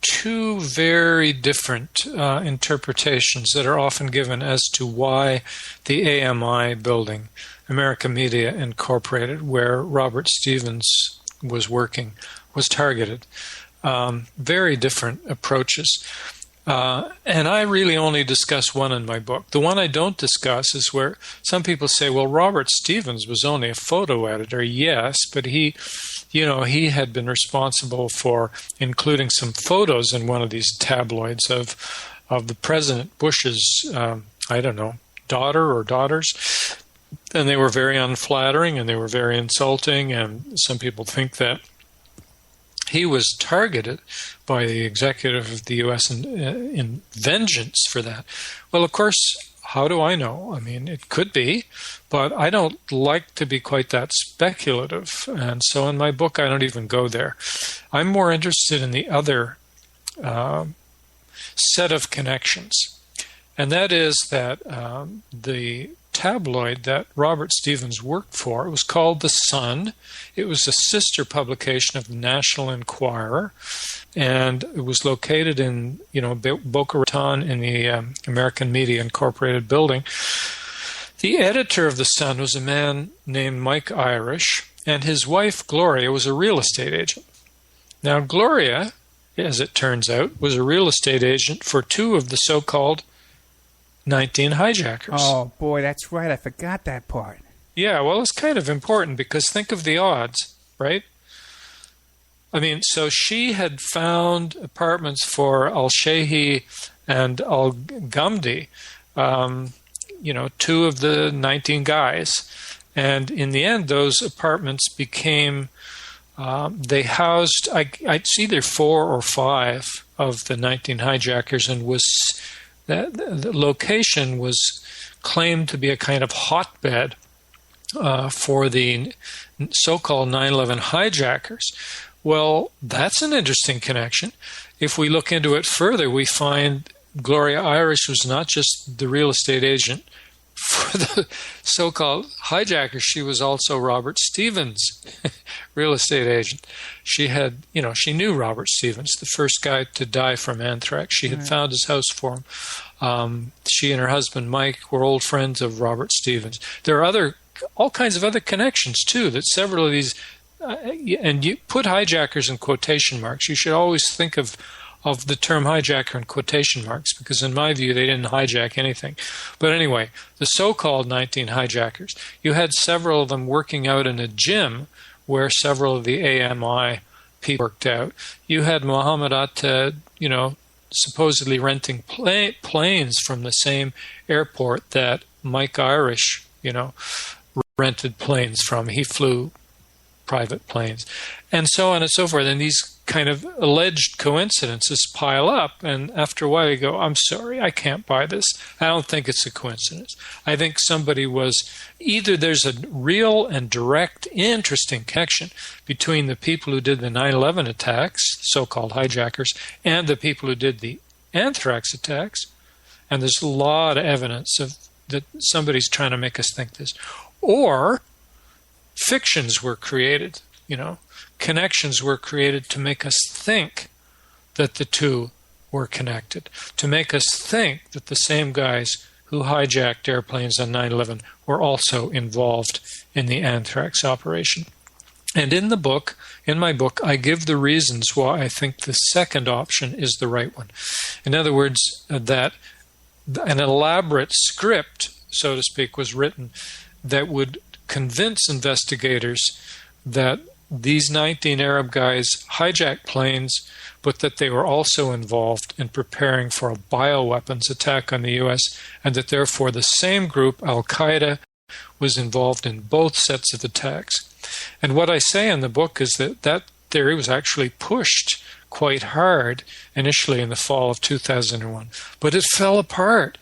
[SPEAKER 3] two very different interpretations that are often given as to why the AMI building, America Media Incorporated, where Robert Stevens was working, was targeted. Very different approaches. And I really only discuss one in my book. The one I don't discuss is where some people say, well, Robert Stevens was only a photo editor. Yes, but he had been responsible for including some photos in one of these tabloids of the President Bush's, daughter or daughters. And they were very unflattering and they were very insulting. And some people think that he was targeted by the executive of the U.S. in vengeance for that. Well, of course, how do I know? I mean, it could be, but I don't like to be quite that speculative. And so in my book, I don't even go there. I'm more interested in the other set of connections. And that is that the tabloid that Robert Stevens worked for. It was called The Sun. It was a sister publication of the National Enquirer, and it was located in, Boca Raton in the American Media Incorporated building. The editor of The Sun was a man named Mike Irish, and his wife, Gloria, was a real estate agent. Now, Gloria, as it turns out, was a real estate agent for two of the so-called 19 hijackers.
[SPEAKER 2] Oh, boy, that's right. I forgot that part.
[SPEAKER 3] Yeah, well, it's kind of important because think of the odds, right? I mean, so she had found apartments for al-Shehi and al-Ghamdi, two of the 19 guys. And in the end, those apartments became, they housed, it's either 4 or 5 of the 19 hijackers, and the location was claimed to be a kind of hotbed for the so-called 9/11 hijackers. Well, that's an interesting connection. If we look into it further, we find Gloria Irish was not just the real estate agent for the so-called hijackers. She was also Robert Stevens' real estate agent. She had, she knew Robert Stevens, the first guy to die from anthrax. She had found his house for him. She and her husband, Mike, were old friends of Robert Stevens. There are all kinds of other connections, too, that several of these, and you put hijackers in quotation marks. You should always think of the term hijacker in quotation marks, because in my view, they didn't hijack anything. But anyway, the so-called 19 hijackers, you had several of them working out in a gym where several of the AMI people worked out. You had Mohammed Atta, supposedly renting planes from the same airport that Mike Irish, rented planes from. He flew private planes, and so on and so forth. And these kind of alleged coincidences pile up, and after a while you go, I'm sorry, I can't buy this. I don't think it's a coincidence. I think somebody was, either there's a real and direct, interesting connection between the people who did the 9/11 attacks, so-called hijackers, and the people who did the anthrax attacks, and there's a lot of evidence that somebody's trying to make us think this. Or fictions were created, connections were created to make us think that the two were connected, to make us think that the same guys who hijacked airplanes on 9/11 were also involved in the anthrax operation. And in my book, I give the reasons why I think the second option is the right one. In other words, that an elaborate script, so to speak, was written that would convince investigators that these 19 Arab guys hijacked planes, but that they were also involved in preparing for a bioweapons attack on the U.S., and that therefore the same group, al-Qaeda, was involved in both sets of attacks. And what I say in the book is that theory was actually pushed quite hard initially in the fall of 2001, but it fell apart.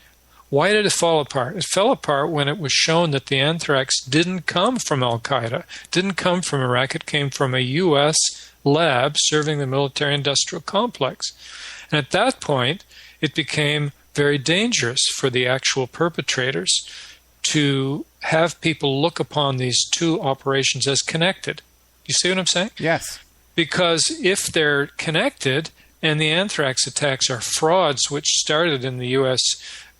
[SPEAKER 3] Why did it fall apart? It fell apart when it was shown that the anthrax didn't come from al-Qaeda, didn't come from Iraq. It came from a U.S. lab serving the military-industrial complex. And at that point, it became very dangerous for the actual perpetrators to have people look upon these two operations as connected. You see what I'm saying?
[SPEAKER 2] Yes.
[SPEAKER 3] Because if they're connected and the anthrax attacks are frauds which started in the U.S.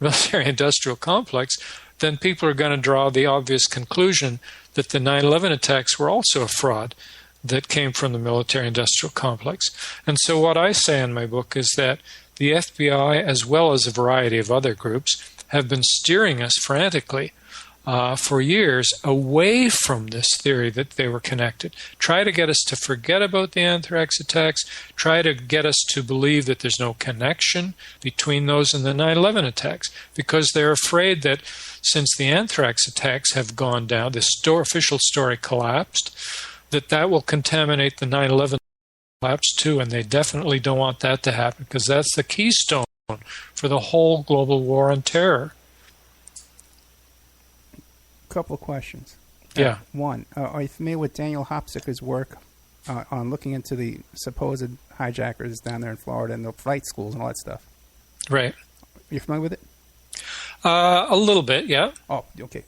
[SPEAKER 3] military-industrial complex, then people are going to draw the obvious conclusion that the 9/11 attacks were also a fraud that came from the military-industrial complex. And so what I say in my book is that the FBI, as well as a variety of other groups, have been steering us frantically for years away from this theory that they were connected. Try to get us to forget about the anthrax attacks. Try to get us to believe that there's no connection between those and the 9/11 attacks, because they're afraid that since the anthrax attacks have gone down, the official story collapsed, that will contaminate the 9/11 collapse too, and they definitely don't want that to happen, because that's the keystone for the whole global war on terror.
[SPEAKER 2] Couple of questions.
[SPEAKER 3] Yeah.
[SPEAKER 2] One, are you familiar with Daniel Hopsicker's work on looking into the supposed hijackers down there in Florida and the flight schools and all that stuff?
[SPEAKER 3] Right.
[SPEAKER 2] You familiar with it?
[SPEAKER 3] A little bit, yeah.
[SPEAKER 2] Oh, okay.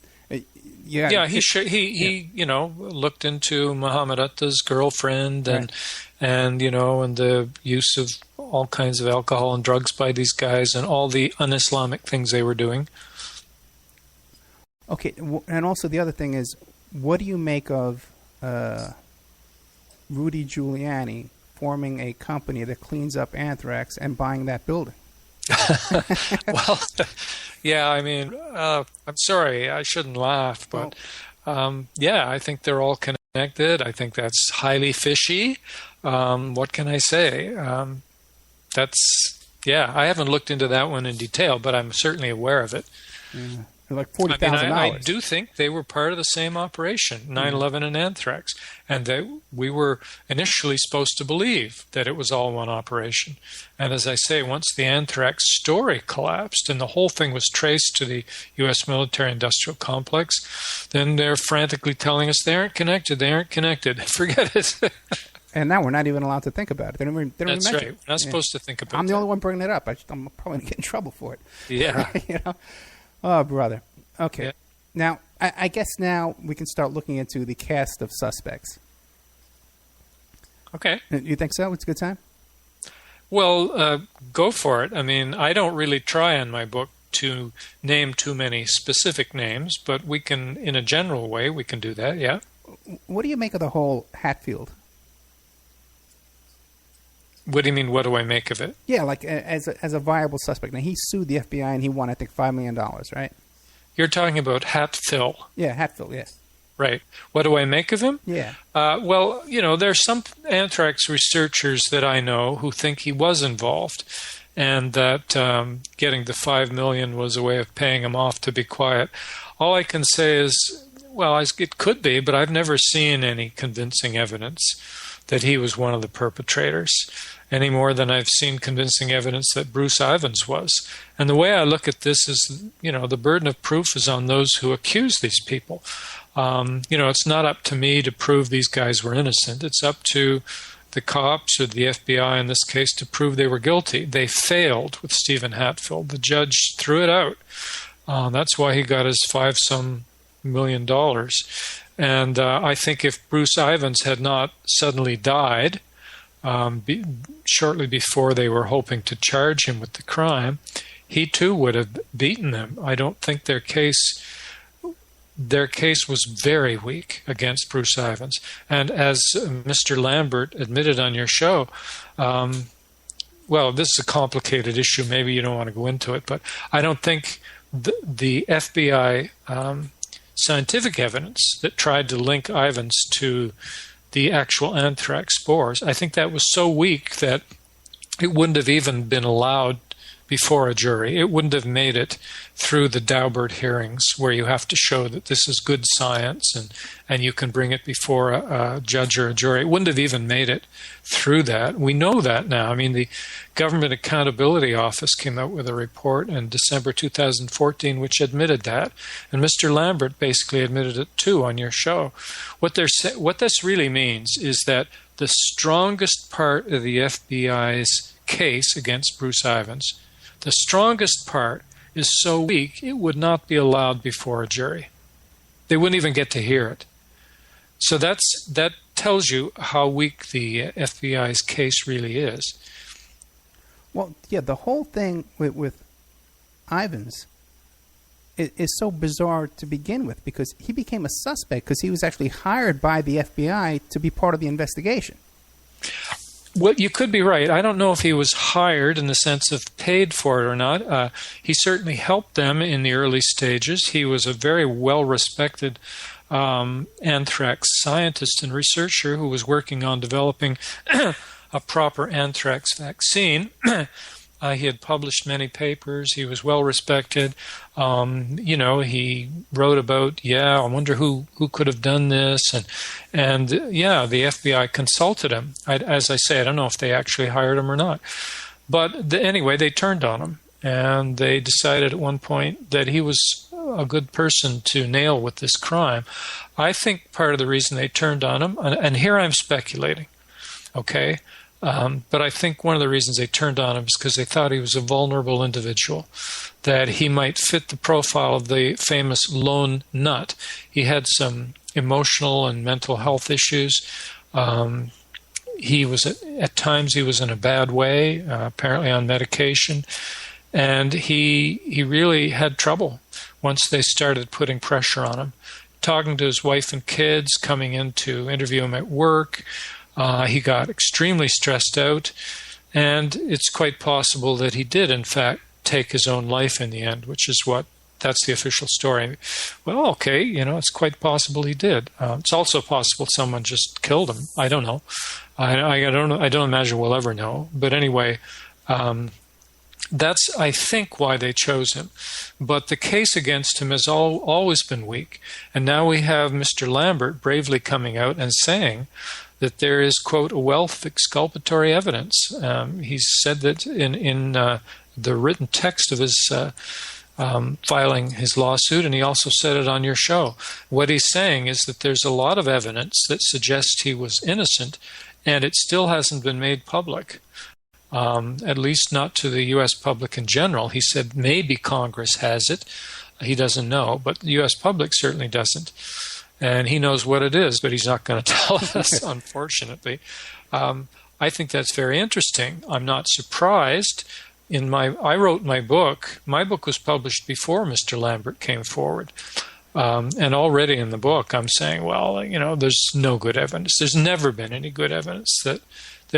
[SPEAKER 3] Yeah, he looked into Muhammad Atta's girlfriend and the use of all kinds of alcohol and drugs by these guys and all the un-Islamic things they were doing.
[SPEAKER 2] Okay, and also the other thing is, what do you make of Rudy Giuliani forming a company that cleans up anthrax and buying that building?
[SPEAKER 3] Well, yeah, I mean, I'm sorry, I shouldn't laugh, but I think they're all connected. I think that's highly fishy. What can I say? I haven't looked into that one in detail, but I'm certainly aware of it.
[SPEAKER 2] Yeah. Like $40,000.
[SPEAKER 3] I do think they were part of the same operation, 9/11 and Anthrax, and we were initially supposed to believe that it was all one operation. And as I say, once the Anthrax story collapsed and the whole thing was traced to the U.S. military-industrial complex, then they're frantically telling us they aren't connected. Forget it.
[SPEAKER 2] And now we're not even allowed to think about it. They don't even
[SPEAKER 3] That's
[SPEAKER 2] mention
[SPEAKER 3] right.
[SPEAKER 2] it.
[SPEAKER 3] We're not supposed to think about it.
[SPEAKER 2] I'm the only one bringing it up. I'm probably going to get in trouble for it.
[SPEAKER 3] Yeah.
[SPEAKER 2] Oh, brother. Okay.
[SPEAKER 3] Yeah.
[SPEAKER 2] Now, I guess now we can start looking into the cast of suspects.
[SPEAKER 3] Okay.
[SPEAKER 2] You think so? It's a good time?
[SPEAKER 3] Well, go for it. I mean, I don't really try in my book to name too many specific names, but we can, in a general way, we can do that, yeah.
[SPEAKER 2] What do you make of the whole Hatfield?
[SPEAKER 3] What do you mean, what do I make of it?
[SPEAKER 2] Yeah, like as a viable suspect. Now, he sued the FBI and he won, I think, $5 million, right?
[SPEAKER 3] You're talking about Hatfield.
[SPEAKER 2] Yeah, Hatfield, yes.
[SPEAKER 3] Right. What do I make of him?
[SPEAKER 2] Yeah.
[SPEAKER 3] Well, there's some anthrax researchers that I know who think he was involved and that getting the $5 million was a way of paying him off to be quiet. All I can say is, well, it could be, but I've never seen any convincing evidence that he was one of the perpetrators, any more than I've seen convincing evidence that Bruce Ivins was. And the way I look at this is, the burden of proof is on those who accuse these people. It's not up to me to prove these guys were innocent. It's up to the cops or the FBI in this case to prove they were guilty. They failed with Stephen Hatfield. The judge threw it out. That's why he got his $5-some million. And I think if Bruce Ivins had not suddenly died shortly before they were hoping to charge him with the crime, he too would have beaten them. I don't think their case was very weak against Bruce Ivins. And as Mr. Lambert admitted on your show, well, this is a complicated issue. Maybe you don't want to go into it, but I don't think the FBI scientific evidence that tried to link Ivins to the actual anthrax spores, I think that was so weak that it wouldn't have even been allowed before a jury. It wouldn't have made it through the Daubert hearings where you have to show that this is good science and you can bring it before a judge or a jury. It wouldn't have even made it through that. We know that now. I mean, the Government Accountability Office came out with a report in December 2014 which admitted that. And Mr. Lambert basically admitted it too on your show. What this really means is that the strongest part of the FBI's case against Bruce Ivins, the strongest part, is so weak it would not be allowed before a jury. They wouldn't even get to hear it. So that tells you how weak the FBI's case really is.
[SPEAKER 2] Well, yeah, the whole thing with Ivins is so bizarre to begin with because he became a suspect because he was actually hired by the FBI to be part of the investigation.
[SPEAKER 3] Well, you could be right. I don't know if he was hired in the sense of paid for it or not. He certainly helped them in the early stages. He was a very well-respected anthrax scientist and researcher who was working on developing a proper anthrax vaccine. He had published many papers. He was well respected. He wrote about, I wonder who could have done this. And the FBI consulted him. As I say, I don't know if they actually hired him or not. But anyway, they turned on him. And they decided at one point that he was a good person to nail with this crime. I think part of the reason they turned on him, and here I'm speculating, okay, But I think one of the reasons they turned on him is because they thought he was a vulnerable individual, that he might fit the profile of the famous lone nut. He had some emotional and mental health issues. He was at times he was in a bad way, apparently on medication, and he really had trouble once they started putting pressure on him. Talking to his wife and kids, coming in to interview him at work, he got extremely stressed out, and it's quite possible that he did, in fact, take his own life in the end, which is that's the official story. Well, okay, it's quite possible he did. It's also possible someone just killed him. I don't know. I don't know. I don't imagine we'll ever know. But anyway, that's, I think, why they chose him. But the case against him has always been weak. And now we have Mr. Lambert bravely coming out and saying that there is, quote, a wealth of exculpatory evidence. He said that in the written text of his filing his lawsuit, and he also said it on your show. What he's saying is that there's a lot of evidence that suggests he was innocent, and it still hasn't been made public, at least not to the U.S. public in general. He said maybe Congress has it. He doesn't know, but the U.S. public certainly doesn't. And he knows what it is, but he's not going to tell us, unfortunately. I think that's very interesting. I'm not surprised. I wrote my book. My book was published before Mr. Lambert came forward. And already in the book, I'm saying, well, there's no good evidence. There's never been any good evidence that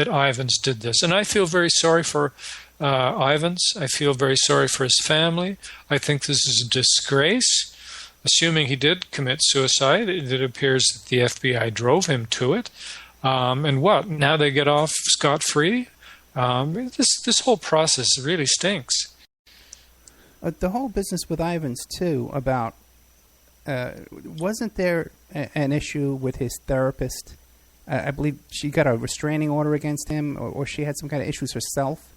[SPEAKER 3] Ivins did this. And I feel very sorry for Ivins. I feel very sorry for his family. I think this is a disgrace. Assuming he did commit suicide, it appears that the FBI drove him to it. And what? Now they get off scot-free? This whole process really stinks.
[SPEAKER 2] The whole business with Ivins, too, about wasn't there an issue with his therapist? I believe she got a restraining order against him, or she had some kind of issues herself.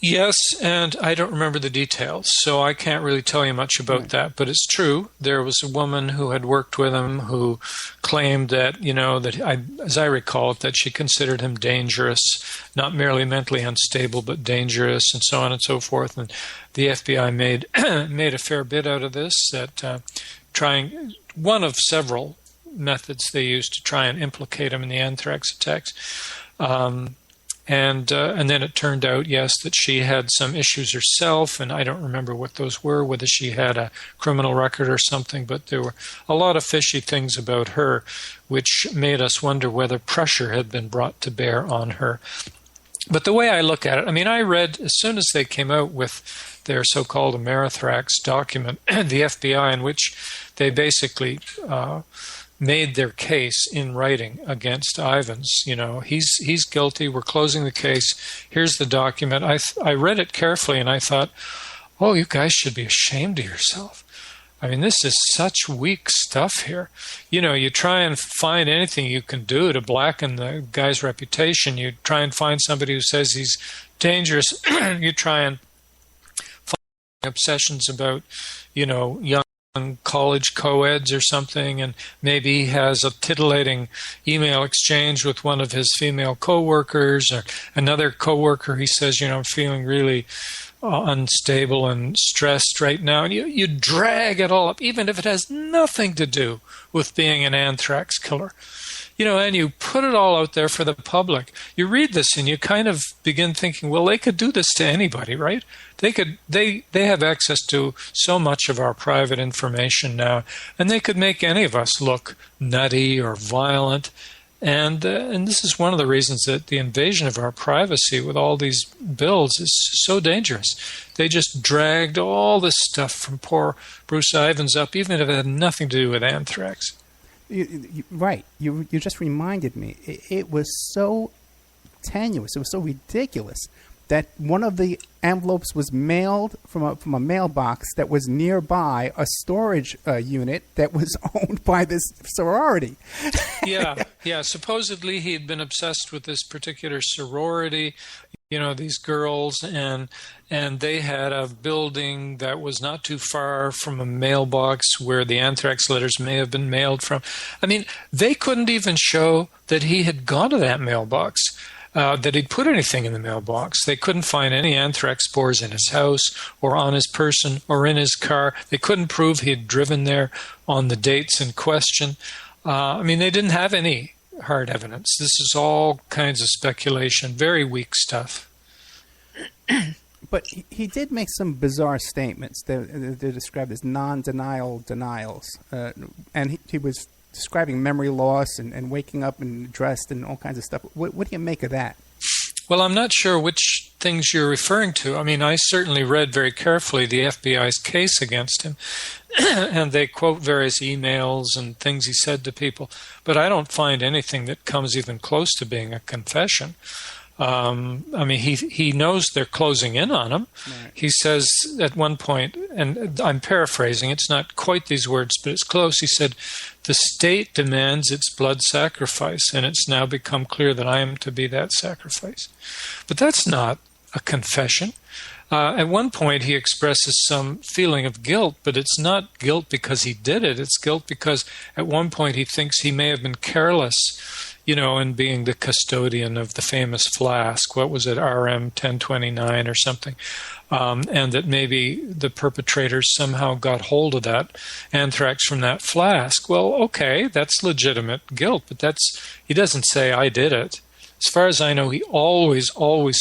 [SPEAKER 3] Yes, and I don't remember the details, so I can't really tell you much about that. But it's true. There was a woman who had worked with him who claimed that, as I recall it, that she considered him dangerous, not merely mentally unstable, but dangerous, and so on and so forth. And the FBI made a fair bit out of this, that trying one of several methods they used to try and implicate him in the anthrax attacks. And then it turned out, yes, that she had some issues herself, and I don't remember what those were, whether she had a criminal record or something, but there were a lot of fishy things about her, which made us wonder whether pressure had been brought to bear on her. But the way I look at it, I read, as soon as they came out with their so-called Anthrax document, the FBI, in which they basically made their case in writing against Ivins. He's guilty. We're closing the case. Here's the document. I read it carefully and I thought, oh, you guys should be ashamed of yourself. This is such weak stuff here. You try and find anything you can do to blacken the guy's reputation. You try and find somebody who says he's dangerous. You try and find obsessions about, young college co-eds or something, and maybe he has a titillating email exchange with one of his female co-workers, or another co-worker. He says, I'm feeling really unstable and stressed right now, and you drag it all up, even if it has nothing to do with being an anthrax killer. And you put it all out there for the public. You read this and you kind of begin thinking, well, they could do this to anybody, right? They have access to so much of our private information now, and they could make any of us look nutty or violent. And this is one of the reasons that the invasion of our privacy with all these bills is so dangerous. They just dragged all this stuff from poor Bruce Ivins up, even if it had nothing to do with anthrax.
[SPEAKER 2] Right. You just reminded me. It was so tenuous. It was so ridiculous that one of the envelopes was mailed from a mailbox that was nearby a storage unit that was owned by this sorority.
[SPEAKER 3] Yeah. Supposedly he had been obsessed with this particular sorority, these girls, and they had a building that was not too far from a mailbox where the anthrax letters may have been mailed from. They couldn't even show that he had gone to that mailbox. that he'd put anything in the mailbox. They couldn't find any anthrax spores in his house or on his person or in his car. They couldn't prove he had driven there on the dates in question. They didn't have any hard evidence. This is all kinds of speculation, very weak stuff.
[SPEAKER 2] But he did make some bizarre statements. They're described as non-denial denials. And he was describing memory loss and waking up and dressed and all kinds of stuff. What do you make of that?
[SPEAKER 3] Well, I'm not sure which things you're referring to. I certainly read very carefully the FBI's case against him, and they quote various emails and things he said to people, but I don't find anything that comes even close to being a confession. He knows they're closing in on him. Right. He says at one point, and I'm paraphrasing, it's not quite these words, but it's close. He said, "The state demands its blood sacrifice, and it's now become clear that I am to be that sacrifice." But that's not a confession. At one point, he expresses some feeling of guilt, but it's not guilt because he did it. It's guilt because at one point he thinks he may have been careless, in being the custodian of the famous flask. What was it, RM 1029 or something? And that maybe the perpetrators somehow got hold of that anthrax from that flask. Well, okay, that's legitimate guilt, but he doesn't say, "I did it." As far as I know, he always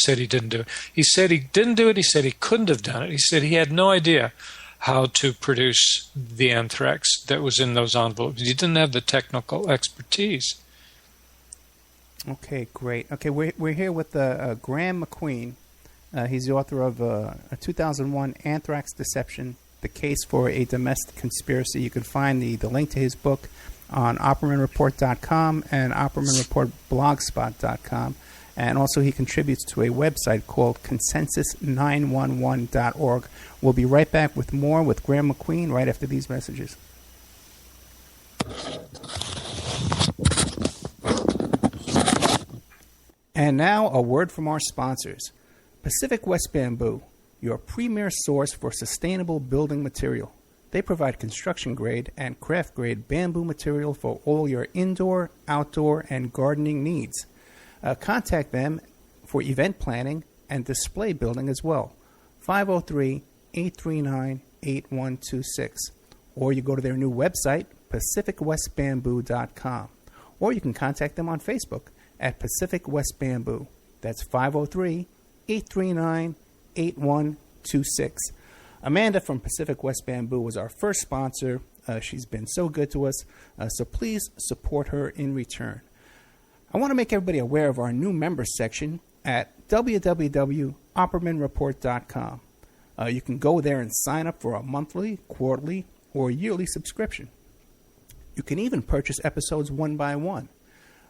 [SPEAKER 3] said he didn't do it. He said he didn't do it. He said he couldn't have done it. He said he had no idea how to produce the anthrax that was in those envelopes. He didn't have the technical expertise.
[SPEAKER 2] Okay, great. Okay, we're here with Graeme MacQueen. He's the author of a 2001 Anthrax Deception, The Case for a Domestic Conspiracy. You can find the link to his book on oppermanreport.com and oppermanreportblogspot.com. And also he contributes to a website called consensus911.org. We'll be right back with more with Graeme MacQueen right after these messages. And now a word from our sponsors. Pacific West Bamboo, your premier source for sustainable building material. They provide construction-grade and craft-grade bamboo material for all your indoor, outdoor, and gardening needs. Contact them for event planning and display building as well. 503-839-8126. Or you go to their new website, pacificwestbamboo.com. Or you can contact them on Facebook at Pacific West Bamboo. That's 503-839-8126. Amanda from Pacific West Bamboo was our first sponsor. She's been so good to us, so please support her in return. I want to make everybody aware of our new members section at www.oppermanreport.com. You can go there and sign up for a monthly, quarterly, or yearly subscription. You can even purchase episodes one by one.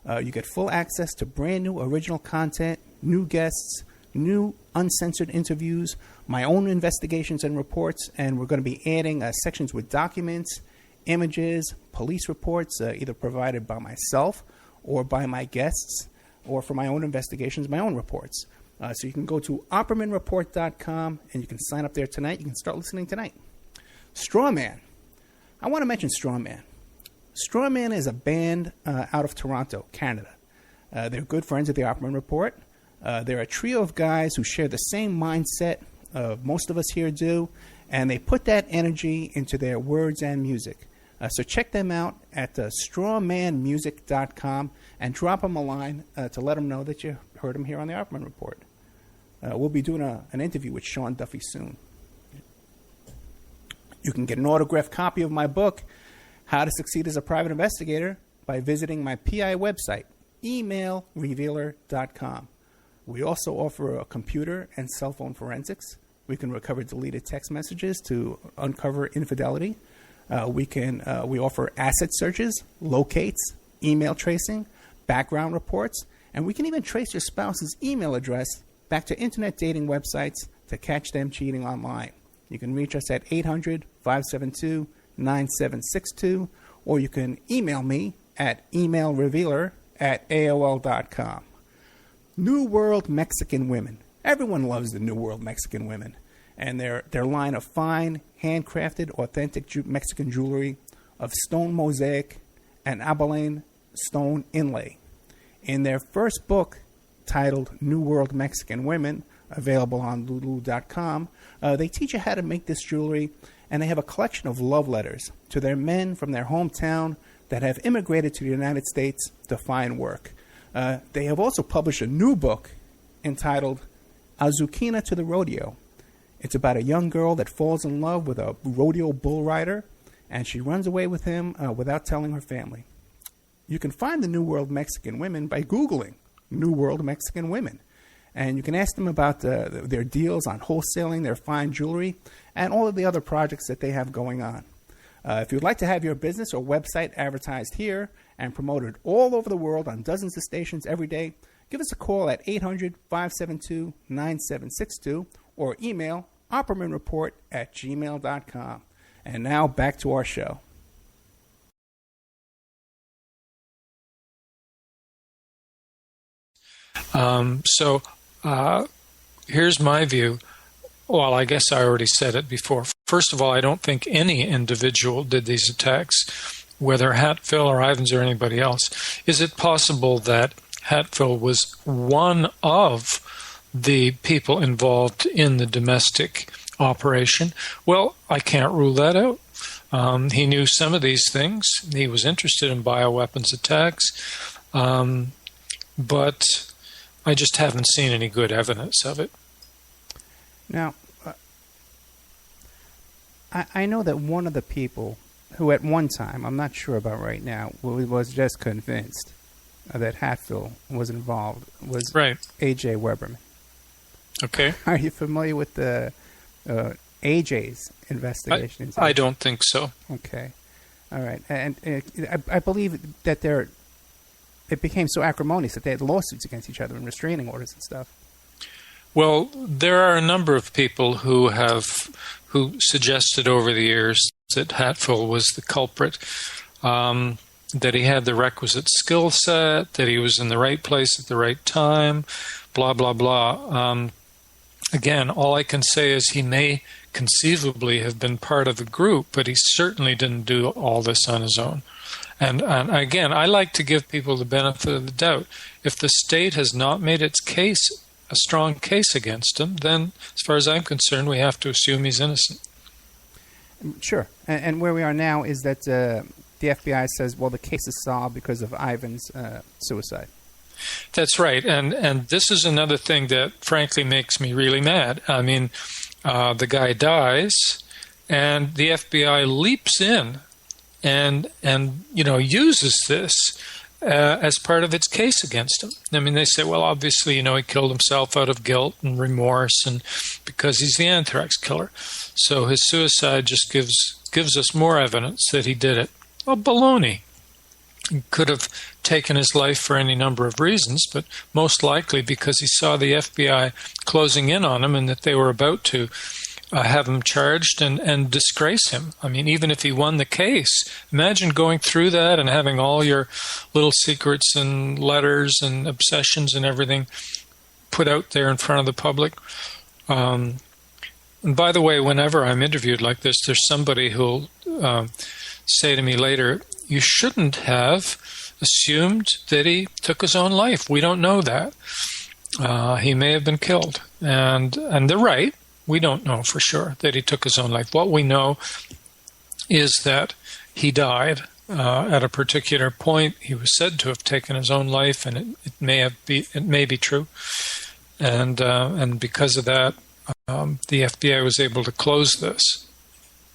[SPEAKER 2] You get full access to brand new original content, new guests, new uncensored interviews, my own investigations and reports, and we're going to be adding sections with documents, images, police reports, either provided by myself or by my guests, or for my own investigations, my own reports. So you can go to oppermanreport.com and you can sign up there tonight. You can start listening tonight. Strawman. I want to mention Strawman. Strawman is a band out of Toronto, Canada. They're good friends of the Opperman Report. They're a trio of guys who share the same mindset most of us here do, and they put that energy into their words and music. So check them out at strawmanmusic.com and drop them a line to let them know that you heard them here on the Opperman Report. We'll be doing an interview with Sean Duffy soon. You can get an autographed copy of my book, How to Succeed as a Private Investigator, by visiting my PI website, emailrevealer.com. We also offer a computer and cell phone forensics. We can recover deleted text messages to uncover infidelity. We offer asset searches, locates, email tracing, background reports, and we can even trace your spouse's email address back to internet dating websites to catch them cheating online. You can reach us at 800-572-9762, or you can email me at emailrevealer@aol.com. New World Mexican Women. Everyone loves the New World Mexican Women, and their line of fine, handcrafted, authentic Mexican jewelry of stone mosaic and abalane stone inlay. In their first book, titled New World Mexican Women, available on lulu.com. They teach you how to make this jewelry, and they have a collection of love letters to their men from their hometown that have immigrated to the United States to find work. They have also published a new book entitled Azuquina to the Rodeo. It's about a young girl that falls in love with a rodeo bull rider, and she runs away with him without telling her family. You can find the New World Mexican Women by Googling New World Mexican Women. And you can ask them about their deals on wholesaling their fine jewelry and all of the other projects that they have going on. If you'd like to have your business or website advertised here and promoted all over the world on dozens of stations every day, give us a call at 800-572-9762 or email oppermanreport@gmail.com. And now back to our show.
[SPEAKER 3] Here's my view. Well, I guess I already said it before. First of all, I don't think any individual did these attacks, whether Hatfill or Ivins or anybody else. Is it possible that Hatfill was one of the people involved in the domestic operation? Well, I can't rule that out. He knew some of these things. He was interested in bioweapons attacks, but I just haven't seen any good evidence of it.
[SPEAKER 2] Now, I know that one of the people who at one time, I'm not sure about right now, was just convinced that Hatfill was involved was
[SPEAKER 3] right.
[SPEAKER 2] A.J. Weberman.
[SPEAKER 3] Okay.
[SPEAKER 2] Are you familiar with the A.J.'s investigation?
[SPEAKER 3] I don't think so.
[SPEAKER 2] Okay. All right. And I believe that it became so acrimonious that they had lawsuits against each other and restraining orders and stuff.
[SPEAKER 3] Well, there are a number of people who suggested over the years that Hatfill was the culprit, that he had the requisite skill set, that he was in the right place at the right time, blah, blah, blah. Again, all I can say is he may conceivably have been part of the group, but he certainly didn't do all this on his own. And again, I like to give people the benefit of the doubt. If the state has not made its case, a strong case against him, then as far as I'm concerned, we have to assume he's innocent.
[SPEAKER 2] Sure. And where we are now is that the FBI says, well, the case is solved because of Ivan's suicide.
[SPEAKER 3] That's right. And this is another thing that frankly makes me really mad. I mean, the guy dies and the FBI leaps in and uses this as part of its case against him. I mean, they say, well, obviously, he killed himself out of guilt and remorse and because he's the Anthrax killer. So his suicide just gives us more evidence that he did it. Well, baloney. He could have taken his life for any number of reasons, but most likely because he saw the FBI closing in on him and that they were about to have him charged and disgrace him. I mean, even if he won the case, imagine going through that and having all your little secrets and letters and obsessions and everything put out there in front of the public. And by the way, whenever I'm interviewed like this, there's somebody who'll say to me later, you shouldn't have assumed that he took his own life. We don't know that. He may have been killed. And they're right. We don't know for sure that he took his own life. What we know is that he died at a particular point. He was said to have taken his own life, and it may be true. And because of that, the FBI was able to close this.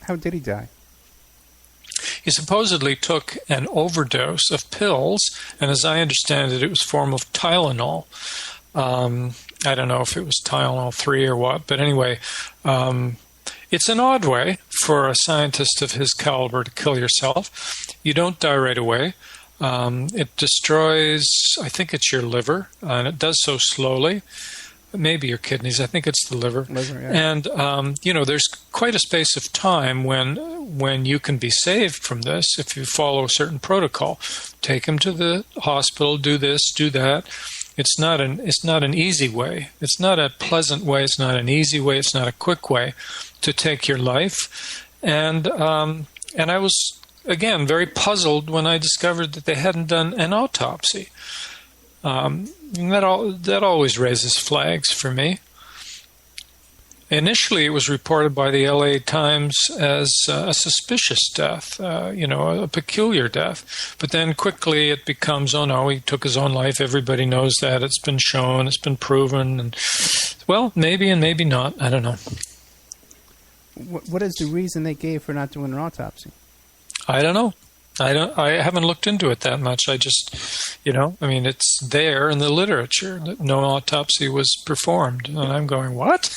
[SPEAKER 2] How did he die?
[SPEAKER 3] He supposedly took an overdose of pills, and as I understand it, it was a form of Tylenol. I don't know if it was Tylenol 3 or what, but anyway, it's an odd way for a scientist of his caliber to kill yourself. You don't die right away. It destroys, I think it's your liver, and it does so slowly. Maybe your kidneys. I think it's the liver.
[SPEAKER 2] Yeah.
[SPEAKER 3] And, there's quite a space of time when you can be saved from this if you follow a certain protocol. Take him to the hospital, do this, do that. It's not an easy way. It's not a pleasant way. It's not an easy way. It's not a quick way to take your life. And I was, again, very puzzled when I discovered that they hadn't done an autopsy. And that always raises flags for me. Initially, it was reported by the LA Times as a suspicious death, a peculiar death. But then quickly it becomes, oh no, he took his own life. Everybody knows that. It's been shown. It's been proven. And, well, maybe and maybe not. I don't know.
[SPEAKER 2] What is the reason they gave for not doing an autopsy?
[SPEAKER 3] I don't know. I haven't looked into it that much. I just, it's there in the literature that no autopsy was performed. And I'm going, what?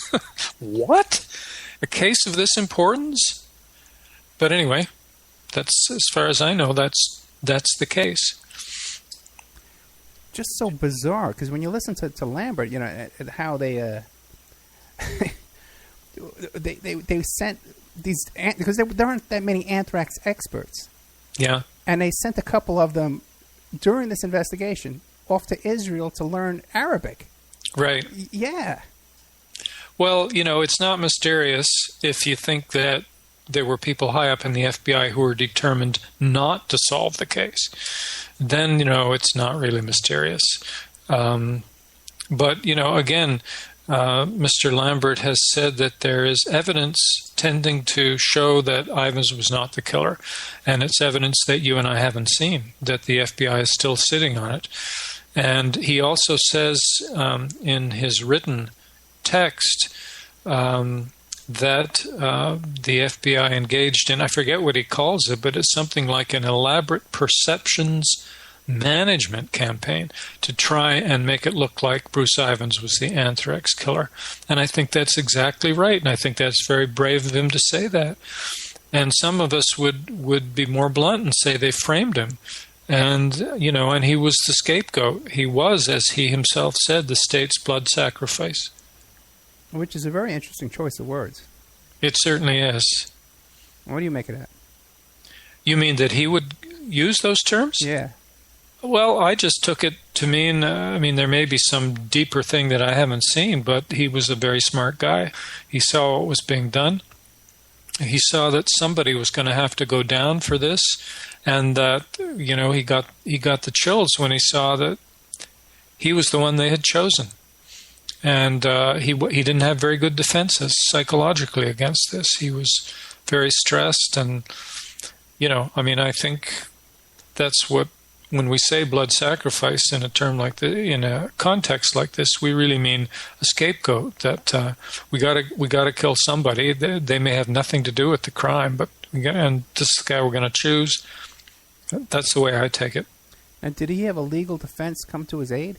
[SPEAKER 3] What? A case of this importance? But anyway, that's, as far as I know, that's the case.
[SPEAKER 2] Just so bizarre, because when you listen to Lambert, at how they they sent these, because there aren't that many anthrax experts.
[SPEAKER 3] Yeah. And
[SPEAKER 2] they sent a couple of them during this investigation off to Israel to learn Arabic.
[SPEAKER 3] Right.
[SPEAKER 2] Yeah.
[SPEAKER 3] Well, it's not mysterious if you think that there were people high up in the FBI who were determined not to solve the case. Then, it's not really mysterious. But, again, Mr. Lambert has said that there is evidence tending to show that Ivins was not the killer. And it's evidence that you and I haven't seen, that the FBI is still sitting on it. And he also says in his written text that the FBI engaged in, I forget what he calls it, but it's something like an elaborate perceptions management campaign to try and make it look like Bruce Ivins was the anthrax killer. And I think that's exactly right. And I think that's very brave of him to say that. And some of us would be more blunt and say they framed him. And, and he was the scapegoat. He was, as he himself said, the state's blood sacrifice.
[SPEAKER 2] Which is a very interesting choice of words.
[SPEAKER 3] It certainly is.
[SPEAKER 2] What do you make of that?
[SPEAKER 3] You mean that he would use those terms?
[SPEAKER 2] Yeah.
[SPEAKER 3] Well, I just took it to mean, there may be some deeper thing that I haven't seen, but he was a very smart guy. He saw what was being done. He saw that somebody was going to have to go down for this, and that, he got the chills when he saw that he was the one they had chosen. And he didn't have very good defenses psychologically against this. He was very stressed, and, I think that's what, when we say blood sacrifice in a term like in a context like this, we really mean a scapegoat. That we got to kill somebody. They may have nothing to do with the crime, but and this is the guy we're going to choose. That's the way I take it.
[SPEAKER 2] And did he have a legal defense come to his aid?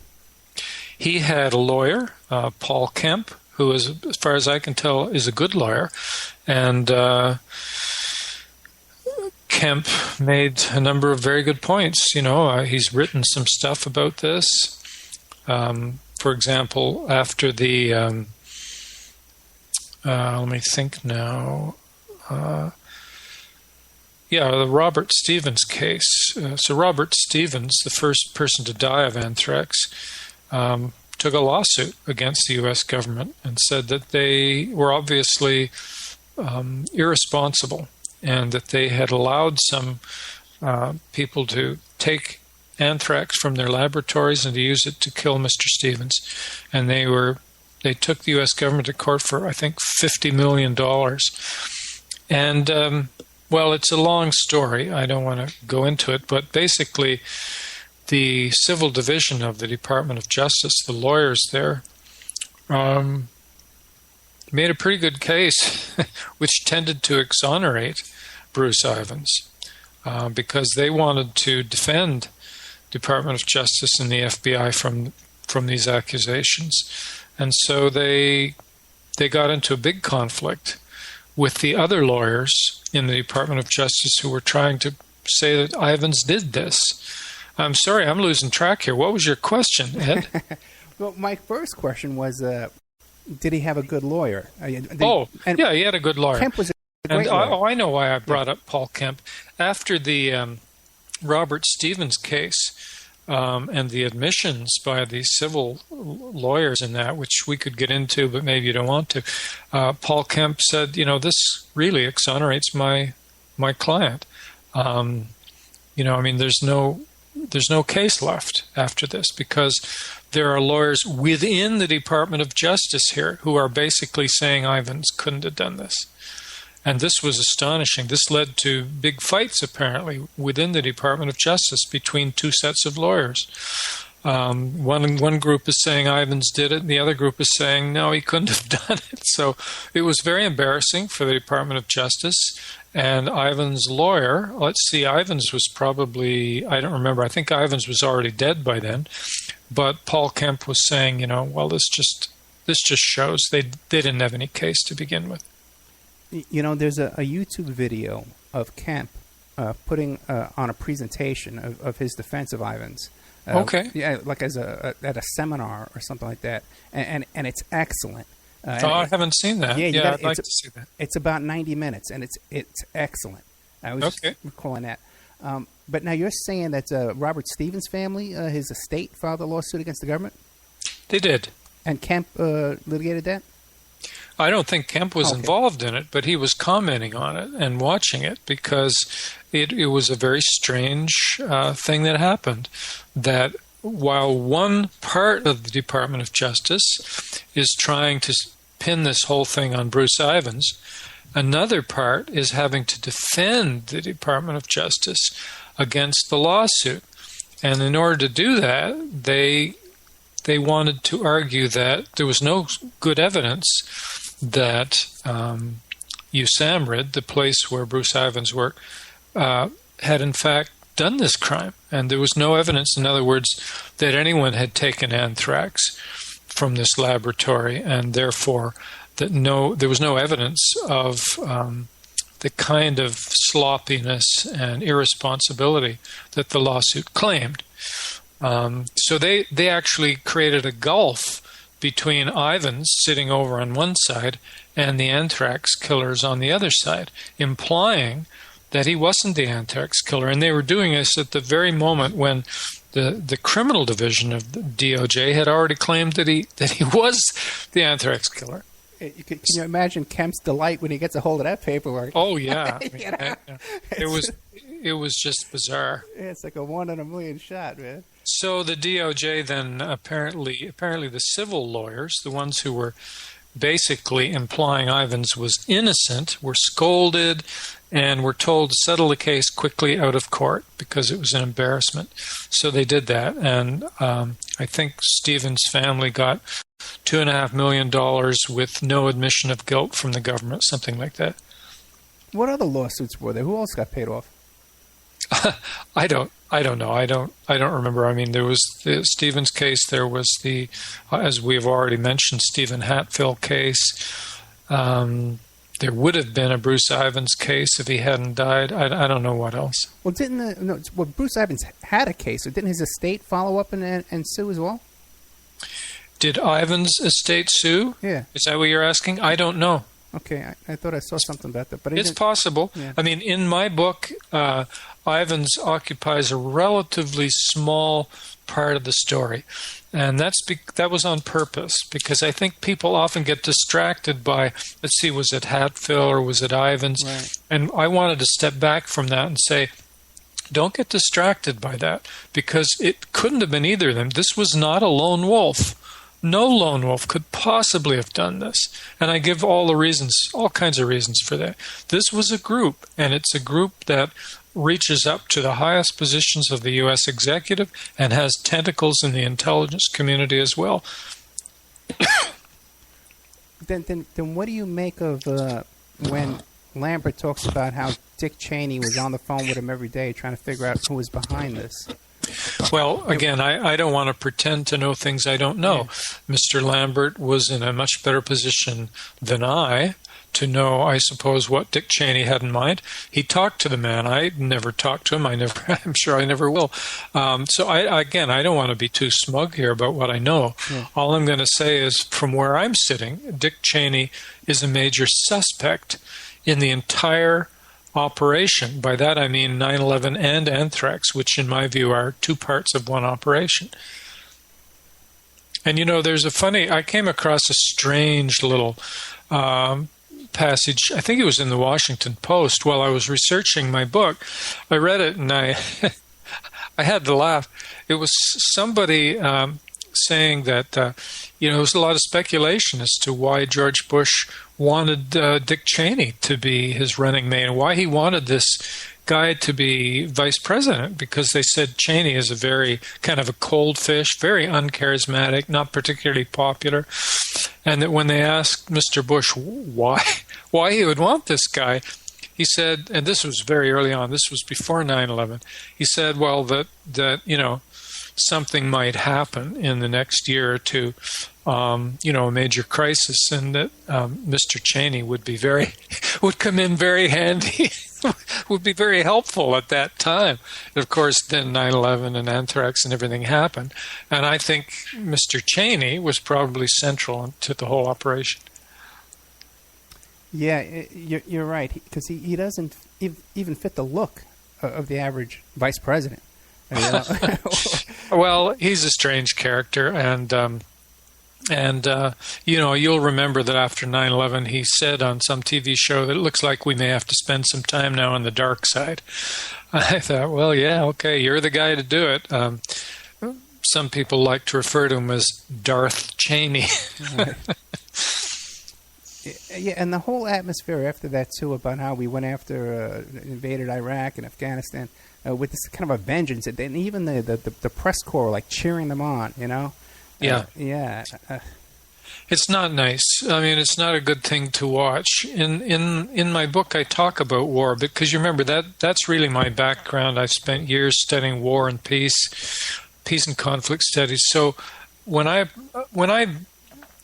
[SPEAKER 3] He had a lawyer, Paul Kemp, who is, as far as I can tell, is a good lawyer, and. Kemp made a number of very good points. He's written some stuff about this. For example, after the, let me think now. The Robert Stevens case. So Robert Stevens, the first person to die of anthrax, took a lawsuit against the U.S. government and said that they were obviously irresponsible, and that they had allowed some people to take anthrax from their laboratories and to use it to kill Mr. Stevens. And they took the U.S. government to court for, I think, $50 million. And, it's a long story. I don't want to go into it. But basically, the civil division of the Department of Justice, the lawyers there, made a pretty good case, which tended to exonerate Bruce Ivins, because they wanted to defend Department of Justice and the FBI from these accusations. And so they got into a big conflict with the other lawyers in the Department of Justice who were trying to say that Ivins did this. I'm sorry, I'm losing track here. What was your question, Ed?
[SPEAKER 2] Well, my first question was, did he have a good lawyer?
[SPEAKER 3] He had a good lawyer.
[SPEAKER 2] Kemp was a great lawyer.
[SPEAKER 3] I know why I brought up Paul Kemp. After the Robert Stevens case and the admissions by the civil lawyers in that, which we could get into, but maybe you don't want to, Paul Kemp said, this really exonerates my client. There's no case left after this, because there are lawyers within the Department of Justice here who are basically saying Ivins couldn't have done this. And this was astonishing. This led to big fights, apparently, within the Department of Justice between two sets of lawyers. One group is saying Ivins did it, and the other group is saying, no, he couldn't have done it. So it was very embarrassing for the Department of Justice. And Ivins' lawyer, Ivins was probably, I don't remember, I think Ivins was already dead by then. But Paul Kemp was saying, well, this just shows they didn't have any case to begin with.
[SPEAKER 2] There's a YouTube video of Kemp putting on a presentation of his defense of Ivins.
[SPEAKER 3] Okay.
[SPEAKER 2] Yeah, like at a seminar or something like that, and it's excellent.
[SPEAKER 3] I haven't seen that. Yeah, I'd like to see that.
[SPEAKER 2] It's about 90 minutes, and it's excellent. I was just recalling that. But now you're saying that Robert Stevens' family, his estate, filed a lawsuit against the government?
[SPEAKER 3] They did.
[SPEAKER 2] And Kemp litigated that?
[SPEAKER 3] I don't think Kemp was involved in it, but he was commenting on it and watching it because it was a very strange thing that happened. That while one part of the Department of Justice is trying to pin this whole thing on Bruce Ivins, another part is having to defend the Department of Justice against the lawsuit. And in order to do that, they wanted to argue that there was no good evidence that USAMRID, the place where Bruce Ivins worked, had in fact done this crime. And there was no evidence, in other words, that anyone had taken anthrax from this laboratory, and therefore that there was no evidence of the kind of sloppiness and irresponsibility that the lawsuit claimed. So they actually created a gulf between Ivins sitting over on one side and the anthrax killers on the other side, implying that he wasn't the anthrax killer. And they were doing this at the very moment when the criminal division of the DOJ had already claimed that he was the anthrax killer.
[SPEAKER 2] Can you imagine Kemp's delight when he gets a hold of that paperwork?
[SPEAKER 3] Oh yeah, it was just bizarre.
[SPEAKER 2] It's like a 1 in a million shot, man.
[SPEAKER 3] So the DOJ then apparently the civil lawyers, the ones who were basically implying Ivins was innocent, were scolded and were told to settle the case quickly out of court because it was an embarrassment. So they did that, and I think Stevens' family got $2.5 million with no admission of guilt from the government, something like that.
[SPEAKER 2] What other lawsuits were there? Who else got paid off?
[SPEAKER 3] I don't know. I don't remember. I mean, there was the Stevens case. There was the, as we've already mentioned, Stephen Hatfield case. There would have been a Bruce Ivins case if he hadn't died. I don't know what else.
[SPEAKER 2] Well, Bruce Ivins had a case. So didn't his estate follow up and sue as well?
[SPEAKER 3] Did Ivins' estate sue?
[SPEAKER 2] Yeah.
[SPEAKER 3] Is that what you're asking? I don't know.
[SPEAKER 2] Okay, I thought I saw something about that, but
[SPEAKER 3] it's possible. Yeah. I mean, in my book, Ivins occupies a relatively small part of the story, and that was on purpose because I think people often get distracted by, let's see, was it Hatfield or was it Ivins?
[SPEAKER 2] Right.
[SPEAKER 3] And I wanted to step back from that and say, don't get distracted by that because it couldn't have been either of them. This was not a lone wolf. No lone wolf could possibly have done this. And I give all kinds of reasons for that. This was a group, and it's a group that reaches up to the highest positions of the U.S. executive and has tentacles in the intelligence community as well.
[SPEAKER 2] Then what do you make of when Lambert talks about how Dick Cheney was on the phone with him every day trying to figure out who was behind this?
[SPEAKER 3] Well, again, I don't want to pretend to know things I don't know. Yeah. Mr. Lambert was in a much better position than I to know, I suppose, what Dick Cheney had in mind. He talked to the man. I never talked to him. I'm sure I never will. So I don't want to be too smug here about what I know. Yeah. All I'm going to say is from where I'm sitting, Dick Cheney is a major suspect in the entire operation. By that I mean 9/11 and Anthrax, which in my view are two parts of one operation. And I came across a strange little passage, I think it was in the Washington Post, while I was researching my book. I read it and I had to laugh. It was somebody saying that, there was a lot of speculation as to why George Bush wanted Dick Cheney to be his running mate and why he wanted this guy to be vice president, because they said Cheney is a very kind of a cold fish, very uncharismatic, not particularly popular. And that when they asked Mr. Bush why he would want this guy, he said, and this was very early on, this was before 9/11, he said, well, that something might happen in the next year or two, a major crisis, and that Mr. Cheney would come in very handy, would be very helpful at that time. And of course, then 9/11 and Anthrax and everything happened. And I think Mr. Cheney was probably central to the whole operation.
[SPEAKER 2] Yeah, you're right, because he doesn't even fit the look of the average vice president.
[SPEAKER 3] Well, he's a strange character, and you'll remember that after 9/11, he said on some TV show that it looks like we may have to spend some time now on the dark side. I thought, well, yeah, okay, you're the guy to do it. Some people like to refer to him as Darth Cheney.
[SPEAKER 2] Yeah, and the whole atmosphere after that, too, about how we went after, invaded Iraq and Afghanistan with this kind of a vengeance. And even the press corps, like, cheering them on,
[SPEAKER 3] Yeah. It's not nice. I mean, it's not a good thing to watch. In my book, I talk about war, because you remember that's really my background. I've spent years studying war and peace and conflict studies. So when I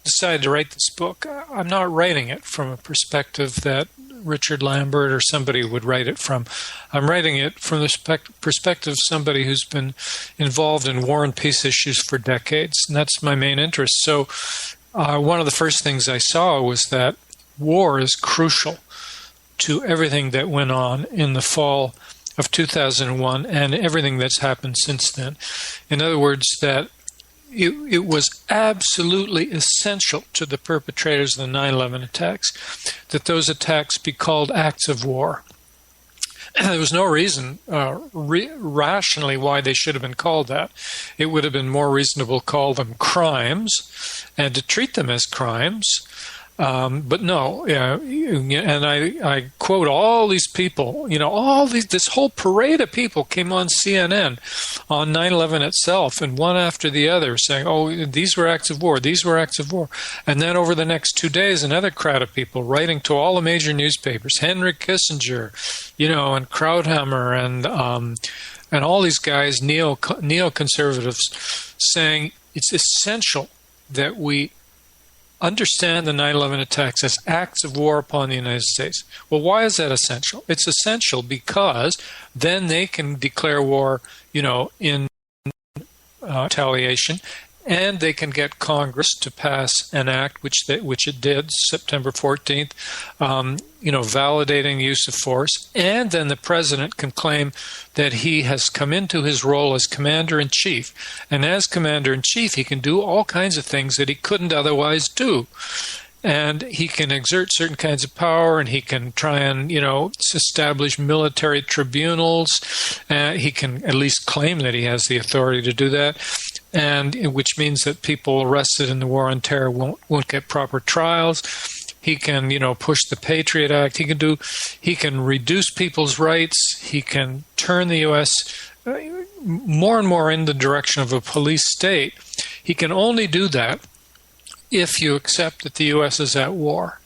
[SPEAKER 3] decided to write this book, I'm not writing it from a perspective that Richard Lambert or somebody would write it from. I'm writing it from the perspective of somebody who's been involved in war and peace issues for decades, and that's my main interest. So one of the first things I saw was that war is crucial to everything that went on in the fall of 2001 and everything that's happened since then. In other words, that it was absolutely essential to the perpetrators of the 9/11 attacks that those attacks be called acts of war. There was no reason rationally why they should have been called that. It would have been more reasonable to call them crimes and to treat them as crimes. But no, and I quote all these people, this whole parade of people came on CNN on 9/11 itself, and one after the other saying, oh, these were acts of war, these were acts of war. And then over the next 2 days, another crowd of people writing to all the major newspapers, Henry Kissinger, and Krauthammer, and all these guys, neoconservatives, saying it's essential that we understand the 9/11 attacks as acts of war upon the United States. Well, why is that essential? It's essential because then they can declare war, in retaliation, and they can get Congress to pass an act, which it did, September 14th, validating use of force, and then the president can claim that he has come into his role as commander-in-chief. And as commander-in-chief, he can do all kinds of things that he couldn't otherwise do. And he can exert certain kinds of power, and he can try and, establish military tribunals. He can at least claim that he has the authority to do that, and which means that people arrested in the war on terror won't get proper trials. He can, push the Patriot Act. He can reduce people's rights. He can turn the U.S. more and more in the direction of a police state. He can only do that if you accept that the U.S. is at war.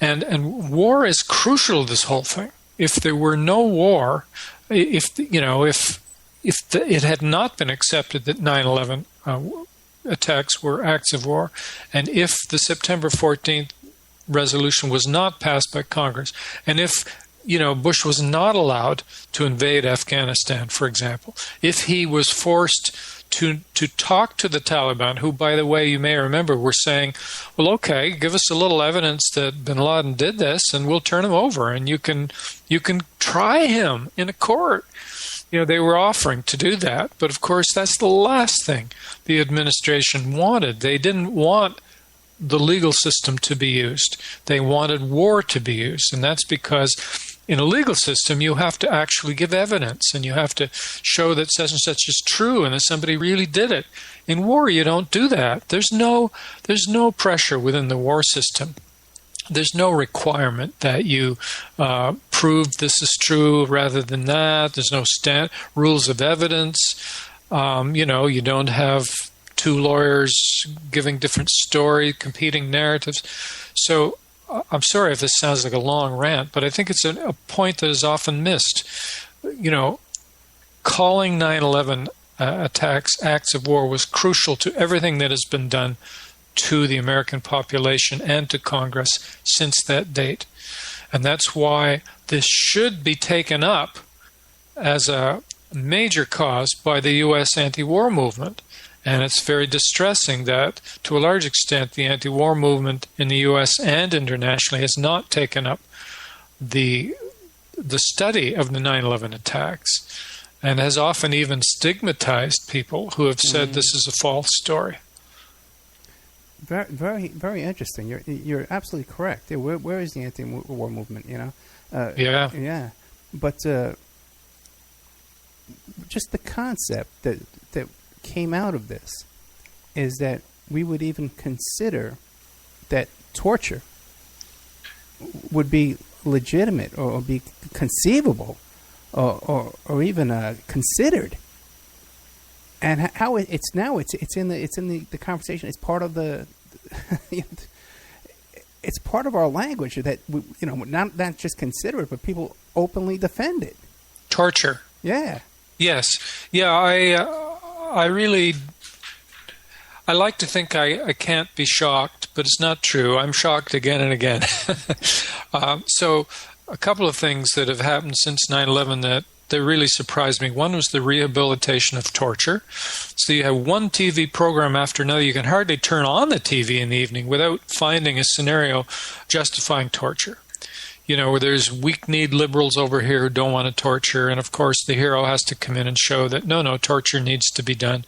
[SPEAKER 3] And war is crucial to this whole thing. If there were no war, if it had not been accepted that 9/11 attacks were acts of war, and if the September 14th resolution was not passed by Congress, and if Bush was not allowed to invade Afghanistan, for example, if he was forced to talk to the Taliban, who, by the way, you may remember, were saying, well, okay, give us a little evidence that bin Laden did this, and we'll turn him over, and you can try him in a court. They were offering to do that, but of course that's the last thing the administration wanted. They didn't want the legal system to be used. They wanted war to be used, and that's because in a legal system, you have to actually give evidence, and you have to show that such and such is true and that somebody really did it. In war, you don't do that. There's no pressure within the war system. There's no requirement that you prove this is true rather than that. There's no rules of evidence. You don't have two lawyers giving different story, competing narratives. So I'm sorry if this sounds like a long rant, but I think it's a point that is often missed. Calling 9/11 attacks acts of war was crucial to everything that has been done to the American population and to Congress since that date. And that's why this should be taken up as a major cause by the U.S. anti-war movement. And it's very distressing that, to a large extent, the anti-war movement in the U.S. and internationally has not taken up the study of the 9/11 attacks, and has often even stigmatized people who have said this is a false story.
[SPEAKER 2] Very, very, very interesting. You're absolutely correct. Where is the anti-war movement?
[SPEAKER 3] Yeah.
[SPEAKER 2] But just the concept that came out of this is that we would even consider that torture would be legitimate or be conceivable or even considered. And how it's in the conversation. It's part of the it's part of our language that we, not just consider it, but people openly defend it.
[SPEAKER 3] Torture.
[SPEAKER 2] Yeah.
[SPEAKER 3] Yes. Yeah. I like to think I can't be shocked, but it's not true. I'm shocked again and again. So a couple of things that have happened since 9/11 that really surprised me. One was the rehabilitation of torture. So you have one TV program after another. You can hardly turn on the TV in the evening without finding a scenario justifying torture. Where there's weak-kneed liberals over here who don't want to torture, and of course the hero has to come in and show that no, torture needs to be done.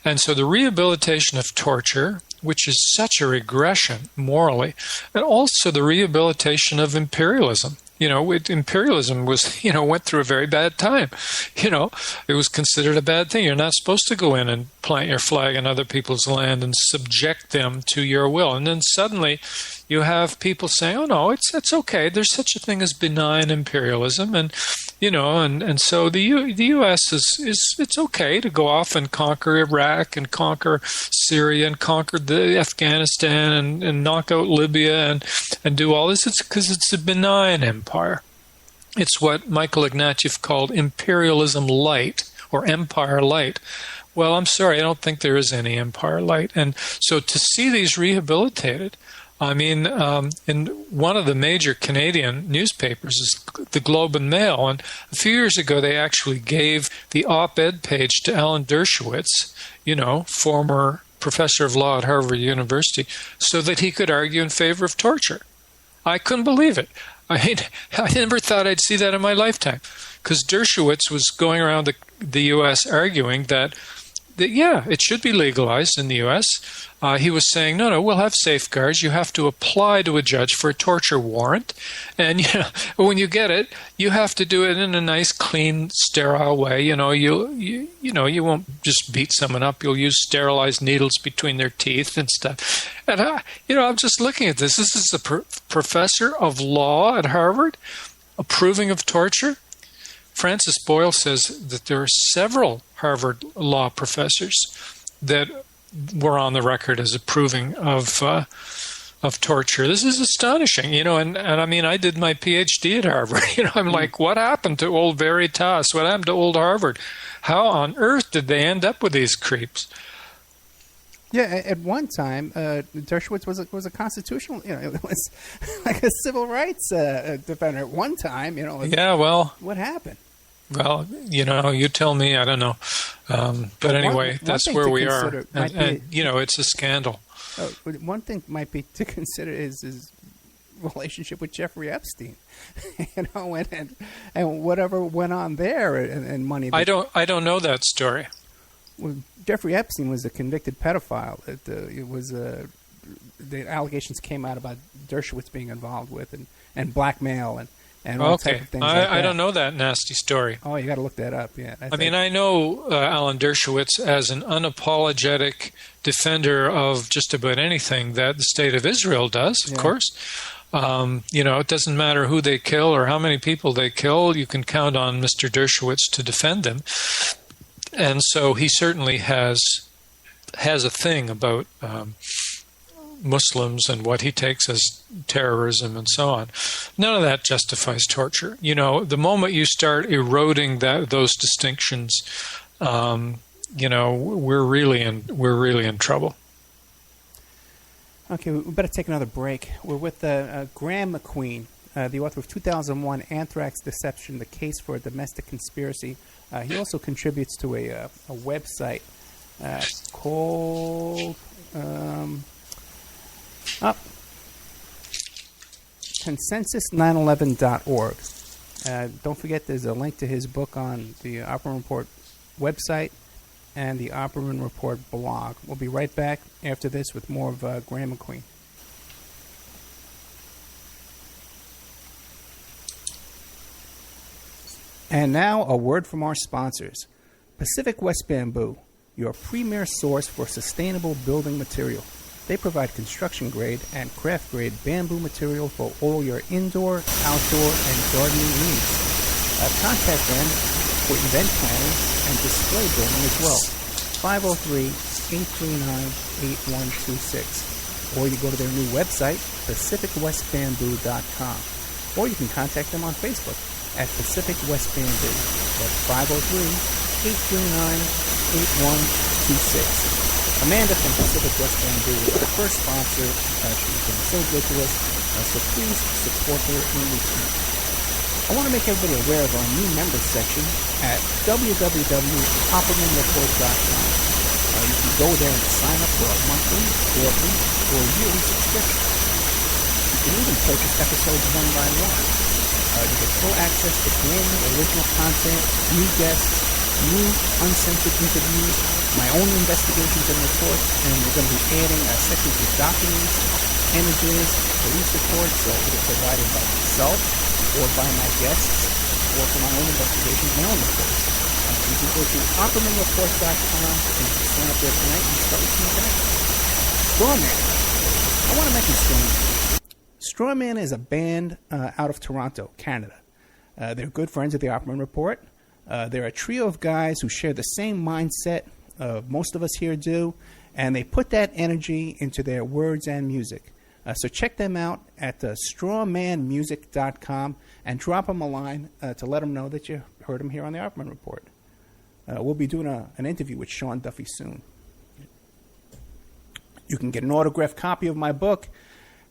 [SPEAKER 3] And so the rehabilitation of torture, which is such a regression morally, and also the rehabilitation of imperialism. Imperialism was, went through a very bad time. It was considered a bad thing. You're not supposed to go in and plant your flag on other people's land and subject them to your will. And then suddenly you have people saying, oh, no, it's okay. There's such a thing as benign imperialism. And, and so the U.S. it's okay to go off and conquer Iraq and conquer Syria and conquer the Afghanistan and knock out Libya and do all this. It's because it's a benign empire. It's what Michael Ignatieff called imperialism light or empire light. Well, I'm sorry, I don't think there is any empire light. And so to see these rehabilitated, in one of the major Canadian newspapers is the Globe and Mail, and a few years ago they actually gave the op-ed page to Alan Dershowitz, former professor of law at Harvard University, so that he could argue in favor of torture. I couldn't believe it. I never thought I'd see that in my lifetime, because Dershowitz was going around the U.S. arguing that it should be legalized in the U.S. He was saying, no, we'll have safeguards. You have to apply to a judge for a torture warrant. And, when you get it, you have to do it in a nice, clean, sterile way. You won't just beat someone up. You'll use sterilized needles between their teeth and stuff. And, I'm just looking at this. This is a professor of law at Harvard approving of torture. Francis Boyle says that there are several Harvard law professors that were on the record as approving of torture. This is astonishing, and I did my PhD at Harvard. I'm like, what happened to old Veritas? What happened to old Harvard? How on earth did they end up with these creeps?
[SPEAKER 2] Yeah, at one time, Dershowitz was a constitutional, it was like a civil rights defender. At one time, what happened?
[SPEAKER 3] Well, you tell me. I don't know. But anyway, that's where we are. And it's a scandal.
[SPEAKER 2] One thing might be to consider is his relationship with Jeffrey Epstein, and whatever went on there and money.
[SPEAKER 3] I don't know that story.
[SPEAKER 2] Well, Jeffrey Epstein was a convicted pedophile. The allegations came out about Dershowitz being involved with and blackmail, and and all type of things like that.
[SPEAKER 3] I don't know that nasty story.
[SPEAKER 2] Oh, you got to look that up. Yeah.
[SPEAKER 3] I know Alan Dershowitz as an unapologetic defender of just about anything that the state of Israel does, of course. It doesn't matter who they kill or how many people they kill. You can count on Mr. Dershowitz to defend them. And so he certainly has a thing about Muslims and what he takes as terrorism and so on. None of that justifies torture. The moment you start eroding those distinctions, we're really in trouble.
[SPEAKER 2] Okay, we better take another break. We're with Graeme MacQueen, the author of 2001 Anthrax, Deception: The Case for a Domestic Conspiracy. He also contributes to a website called consensus911.org. Don't forget there's a link to his book on the Opperman Report website and the Opperman Report blog. We'll be right back after this with more of Graeme MacQueen. And now a word from our sponsors. Pacific West Bamboo, your premier source for sustainable building material. They provide construction-grade and craft-grade bamboo material for all your indoor, outdoor, and gardening needs. Contact them for event planning and display building as well. 503-839-8126. Or you go to their new website, pacificwestbamboo.com. Or you can contact them on Facebook at Pacific West Bamboo at 503-839-8126. Amanda from Pacific West Bamboo is our first sponsor. She's been so good to us, so please support her in return. I want to make everybody aware of our new members section at www.oppermanreport.com. You can go there and sign up for a monthly, quarterly, or yearly subscription. You can even purchase episodes one by one. You get full access to brand new original content, new guests, new uncensored interviews, my own investigations and reports, and we're going to be adding sections of documents, images, police reports either provided by myself or by my guests, or from my own investigations, my own reports. You can go to oppermanreport.com and you can sign up there tonight and start listening tonight. Strawman. I want to mention Strawman. Strawman is a band out of Toronto, Canada. They're good friends of the Opperman Report. They're a trio of guys who share the same mindset most of us here do, and they put that energy into their words and music. So check them out at strawmanmusic.com and drop them a line to let them know that you heard them here on the Opperman Report. We'll be doing an interview with Sean Duffy soon. You can get an autographed copy of my book,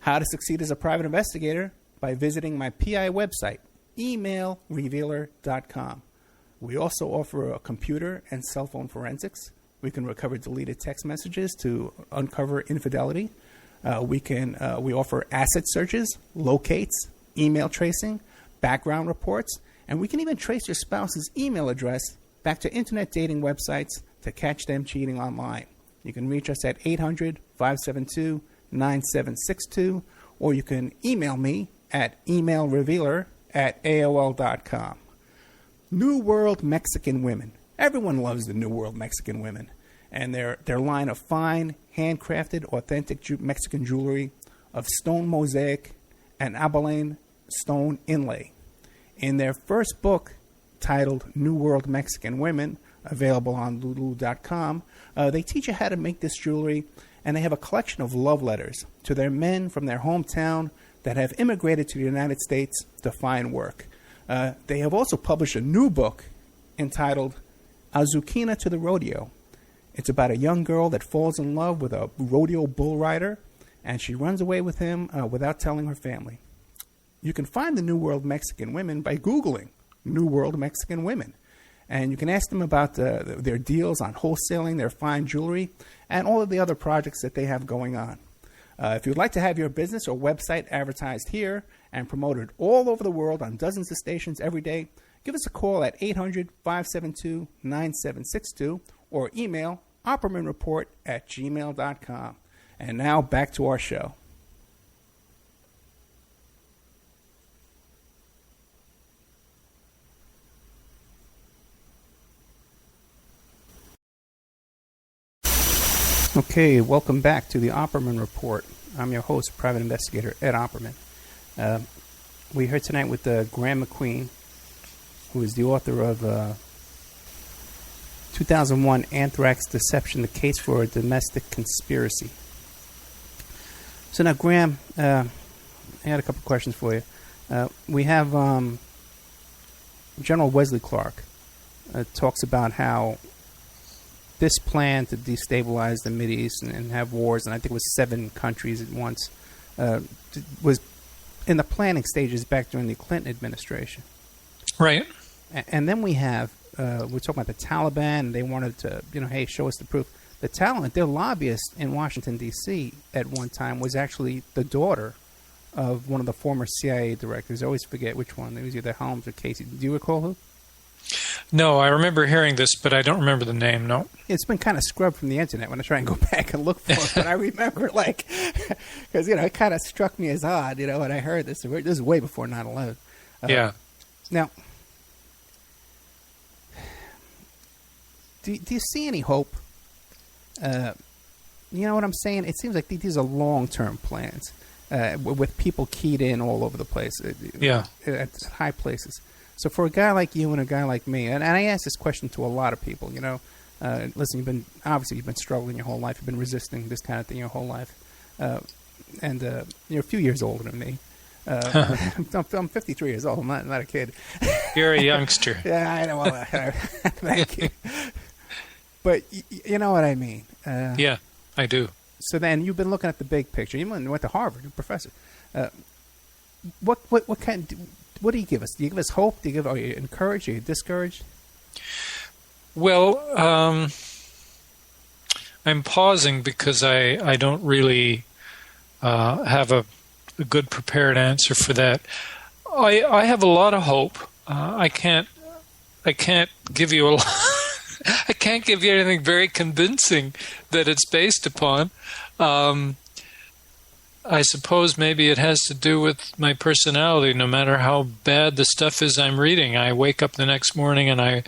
[SPEAKER 2] How to Succeed as a Private Investigator, by visiting my PI website, emailrevealer.com. We also offer a computer and cell phone forensics. We can recover deleted text messages to uncover infidelity. We offer asset searches, locates, email tracing, background reports, and we can even trace your spouse's email address back to internet dating websites to catch them cheating online. You can reach us at 800-572-9762, or you can email me at emailrevealer@aol.com. New World Mexican Women. Everyone loves the New World Mexican Women, and their line of fine, handcrafted, authentic Mexican jewelry of stone mosaic and abalone stone inlay. In their first book, titled New World Mexican Women, available on lulu.com, they teach you how to make this jewelry, and they have a collection of love letters to their men from their hometown that have immigrated to the United States to find work. They have also published a new book entitled Azuquina to the Rodeo. It's about a young girl that falls in love with a rodeo bull rider, and she runs away with him without telling her family. You can find the New World Mexican Women by Googling New World Mexican Women. And you can ask them about their deals on wholesaling their fine jewelry and all of the other projects that they have going on. If you'd like to have your business or website advertised here and promoted all over the world on dozens of stations every day, give us a call at 800-572-9762 or email oppermanreport@gmail.com. And now back to our show. Okay, welcome back to the Opperman Report. I'm your host, Private Investigator Ed Opperman. We're here tonight with Graeme MacQueen, who is the author of 2001 Anthrax Deception, the Case for a Domestic Conspiracy. So now, Graeme, I had a couple questions for you. We have General Wesley Clark talks about how this plan to destabilize the Mideast and have wars, and I think it was 7 countries at once, was in the planning stages back during the Clinton administration.
[SPEAKER 3] Right.
[SPEAKER 2] And then we have, we're talking about the Taliban, and they wanted to, hey, show us the proof. The Taliban, their lobbyist in Washington, D.C. at one time was actually the daughter of one of the former CIA directors. I always forget which one. It was either Holmes or Casey. Do you recall who?
[SPEAKER 3] No, I remember hearing this, but I don't remember the name, no.
[SPEAKER 2] It's been kind of scrubbed from the internet when I try and go back and look for it, but I remember, because, it kind of struck me as odd, when I heard this. This is way before 9/11.
[SPEAKER 3] Yeah.
[SPEAKER 2] Now, do you see any hope? You know what I'm saying? It seems like these are long-term plans with people keyed in all over the place. At high places. So for a guy like you and a guy like me, and I ask this question to a lot of people, listen, you've been struggling your whole life. You've been resisting this kind of thing your whole life. And you're a few years older than me. I'm 53 years old. I'm not a kid.
[SPEAKER 3] You're a youngster.
[SPEAKER 2] Yeah, I know. Thank you. But you know what I mean.
[SPEAKER 3] Yeah, I do.
[SPEAKER 2] So then you've been looking at the big picture. You went to Harvard, you're a professor. What do you give us? Do you give us hope? Are you encouraged? Are you discouraged?
[SPEAKER 3] Well, I'm pausing because I don't really have a good prepared answer for that. I have a lot of hope. I can't give you a lot. I can't give you anything very convincing that it's based upon. I suppose maybe it has to do with my personality. No matter how bad the stuff is I'm reading, I wake up the next morning and I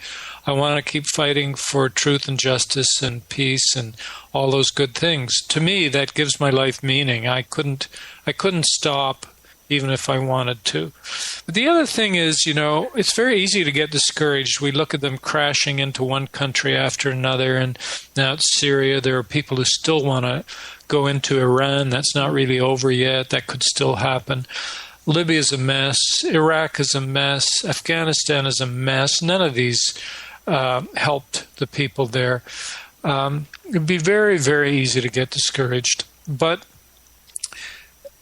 [SPEAKER 3] want to keep fighting for truth and justice and peace and all those good things. To me, that gives my life meaning. I couldn't stop even if I wanted to. But the other thing is, it's very easy to get discouraged. We look at them crashing into one country after another, and now it's Syria. There are people who still want to go into Iran. That's not really over yet. That could still happen. Libya is a mess. Iraq is a mess. Afghanistan is a mess. None of these helped the people there. It'd be very, very easy to get discouraged. But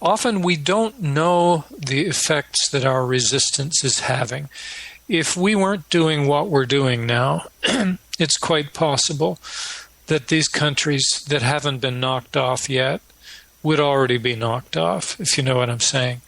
[SPEAKER 3] often we don't know the effects that our resistance is having. If we weren't doing what we're doing now, it's quite possible that these countries that haven't been knocked off yet would already be knocked off, if you know what I'm saying.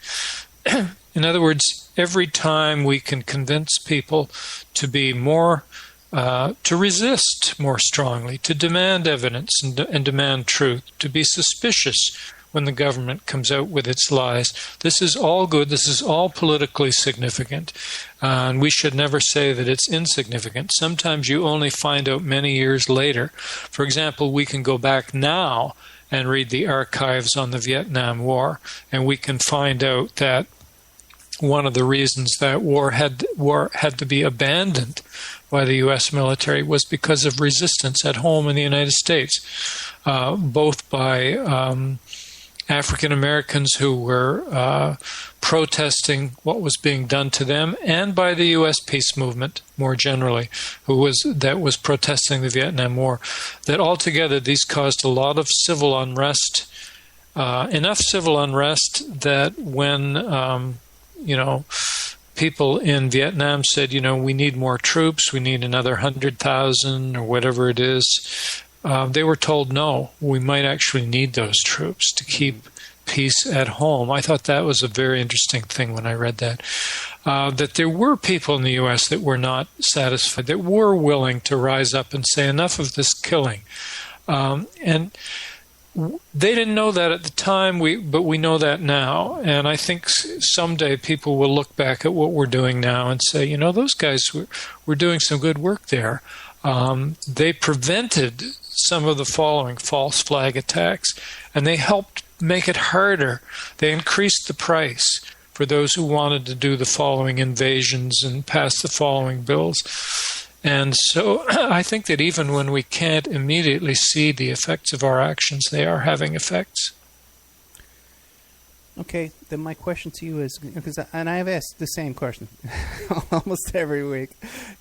[SPEAKER 3] In other words, every time we can convince people to be more, to resist more strongly, to demand evidence and demand truth, to be suspicious when the government comes out with its lies. This is all good. This is all politically significant. And we should never say that it's insignificant. Sometimes you only find out many years later. For example, we can go back now and read the archives on the Vietnam War, and we can find out that one of the reasons that war had to be abandoned by the U.S. military was because of resistance at home in the United States, both by African Americans who were protesting what was being done to them, and by the U.S. peace movement more generally, that was protesting the Vietnam War. That altogether these caused a lot of civil unrest, enough civil unrest that when people in Vietnam said, we need more troops, we need another 100,000 or whatever it is. They were told, no, we might actually need those troops to keep peace at home. I thought that was a very interesting thing when I read that. That there were people in the U.S. that were not satisfied, that were willing to rise up and say, enough of this killing. And they didn't know that at the time, but we know that now. And I think someday people will look back at what we're doing now and say, those guys were doing some good work there. They prevented some of the following false flag attacks, and they helped make it harder. They increased the price for those who wanted to do the following invasions and pass the following bills. And so I think that even when we can't immediately see the effects of our actions, they are having effects.
[SPEAKER 2] Okay, then my question to you is, and I have asked the same question almost every week,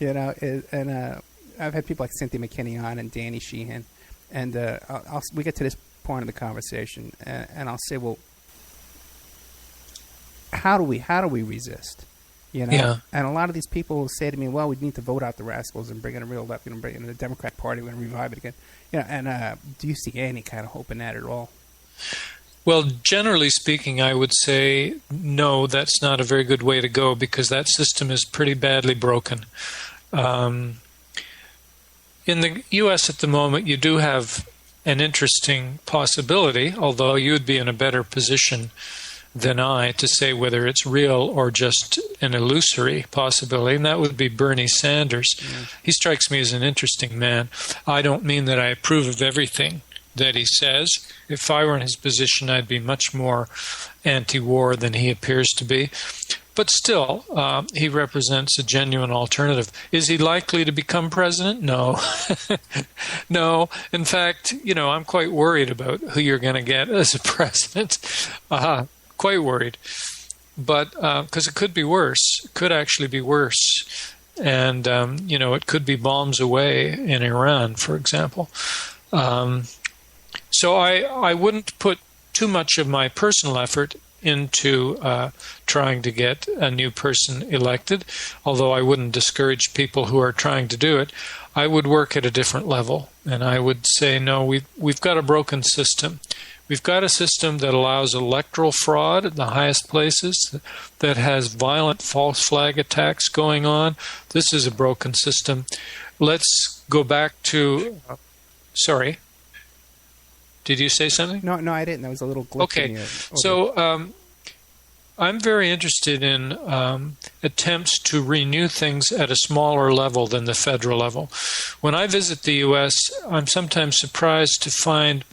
[SPEAKER 2] I've had people like Cynthia McKinney on and Danny Sheehan, and we get to this point of the conversation, and I'll say, well, how do we resist?
[SPEAKER 3] Yeah.
[SPEAKER 2] And a lot of these people will say to me, well, we need to vote out the rascals and bring in a real left, bring in the Democratic Party, we're going to revive it again. And do you see any kind of hope in that at all?
[SPEAKER 3] Well, generally speaking, I would say no, that's not a very good way to go, because that system is pretty badly broken. In the U.S. at the moment, you do have an interesting possibility, although you would be in a better position than I to say whether it's real or just an illusory possibility, and that would be Bernie Sanders. He strikes me as an interesting man. I don't mean that I approve of everything that he says. If I were in his position, I'd be much more anti-war than he appears to be. But still, he represents a genuine alternative. Is he likely to become president? No. No. In fact, I'm quite worried about who you're going to get as a president. Quite worried. But because it could be worse. It could actually be worse. And, it could be bombs away in Iran, for example. So I wouldn't put too much of my personal effort into trying to get a new person elected, although I wouldn't discourage people who are trying to do it. I would work at a different level, and I would say, no, we've got a broken system. We've got a system that allows electoral fraud at the highest places, that has violent false flag attacks going on. This is a broken system. Let's go back to... sorry. Did you say something?
[SPEAKER 2] No, I didn't. There was a little glitch.
[SPEAKER 3] Okay. So I'm very interested in attempts to renew things at a smaller level than the federal level. When I visit the U.S., I'm sometimes surprised to find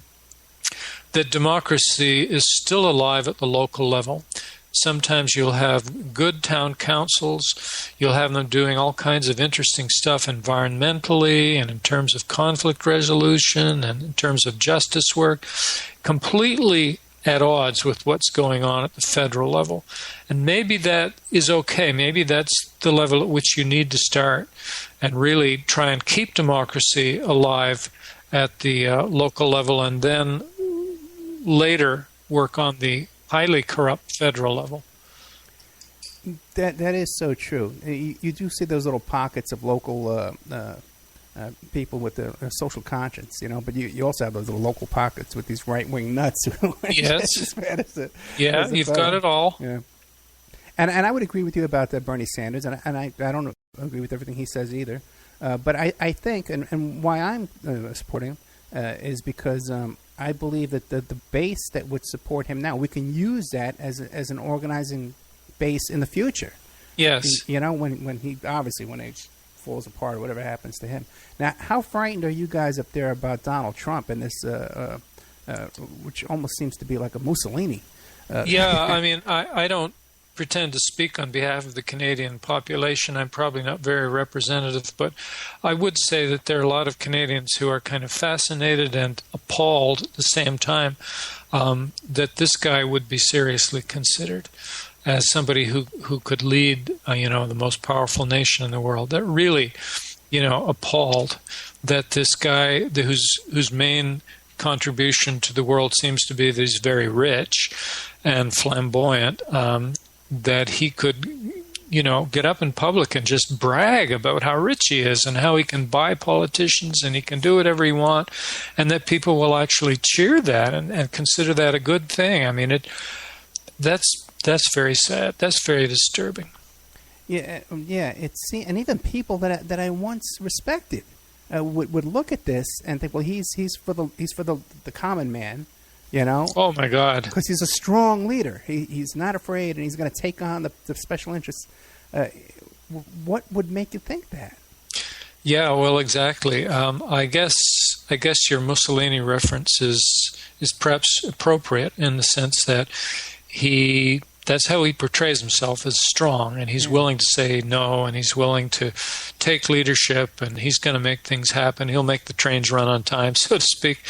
[SPEAKER 3] that democracy is still alive at the local level. Sometimes you'll have good town councils. You'll have them doing all kinds of interesting stuff environmentally and in terms of conflict resolution and in terms of justice work, completely at odds with what's going on at the federal level. And maybe that is okay. Maybe that's the level at which you need to start and really try and keep democracy alive at the local level, and then later work on the highly corrupt federal level.
[SPEAKER 2] That is so true. You do see those little pockets of local people with a social conscience, but you also have those little local pockets with these right-wing nuts.
[SPEAKER 3] Yes. You've got it all.
[SPEAKER 2] Yeah. And I would agree with you about that Bernie Sanders, and I don't agree with everything he says either. But I think, and why I'm supporting him is because I believe that the base that would support him now, we can use that as an organizing base in the future.
[SPEAKER 3] Yes.
[SPEAKER 2] When he falls apart or whatever happens to him. Now, how frightened are you guys up there about Donald Trump and this, which almost seems to be like a Mussolini?
[SPEAKER 3] I don't pretend to speak on behalf of the Canadian population. I'm probably not very representative, but I would say that there are a lot of Canadians who are kind of fascinated and appalled at the same time that this guy would be seriously considered as somebody who could lead, the most powerful nation in the world. That really, appalled that this guy whose main contribution to the world seems to be that he's very rich and flamboyant, that he could, get up in public and just brag about how rich he is and how he can buy politicians and he can do whatever he wants, and that people will actually cheer that and consider that a good thing. I mean, that's very sad. That's very disturbing.
[SPEAKER 2] Yeah. And even people that I once respected would look at this and think, well, he's for the common man.
[SPEAKER 3] Oh my God!
[SPEAKER 2] Because he's a strong leader. He's not afraid, and he's going to take on the special interests. What would make you think that?
[SPEAKER 3] Yeah, well, exactly. I guess I guess your Mussolini reference is perhaps appropriate in the sense that that's how he portrays himself as strong, and he's willing to say no, and he's willing to take leadership, and he's going to make things happen. He'll make the trains run on time, so to speak.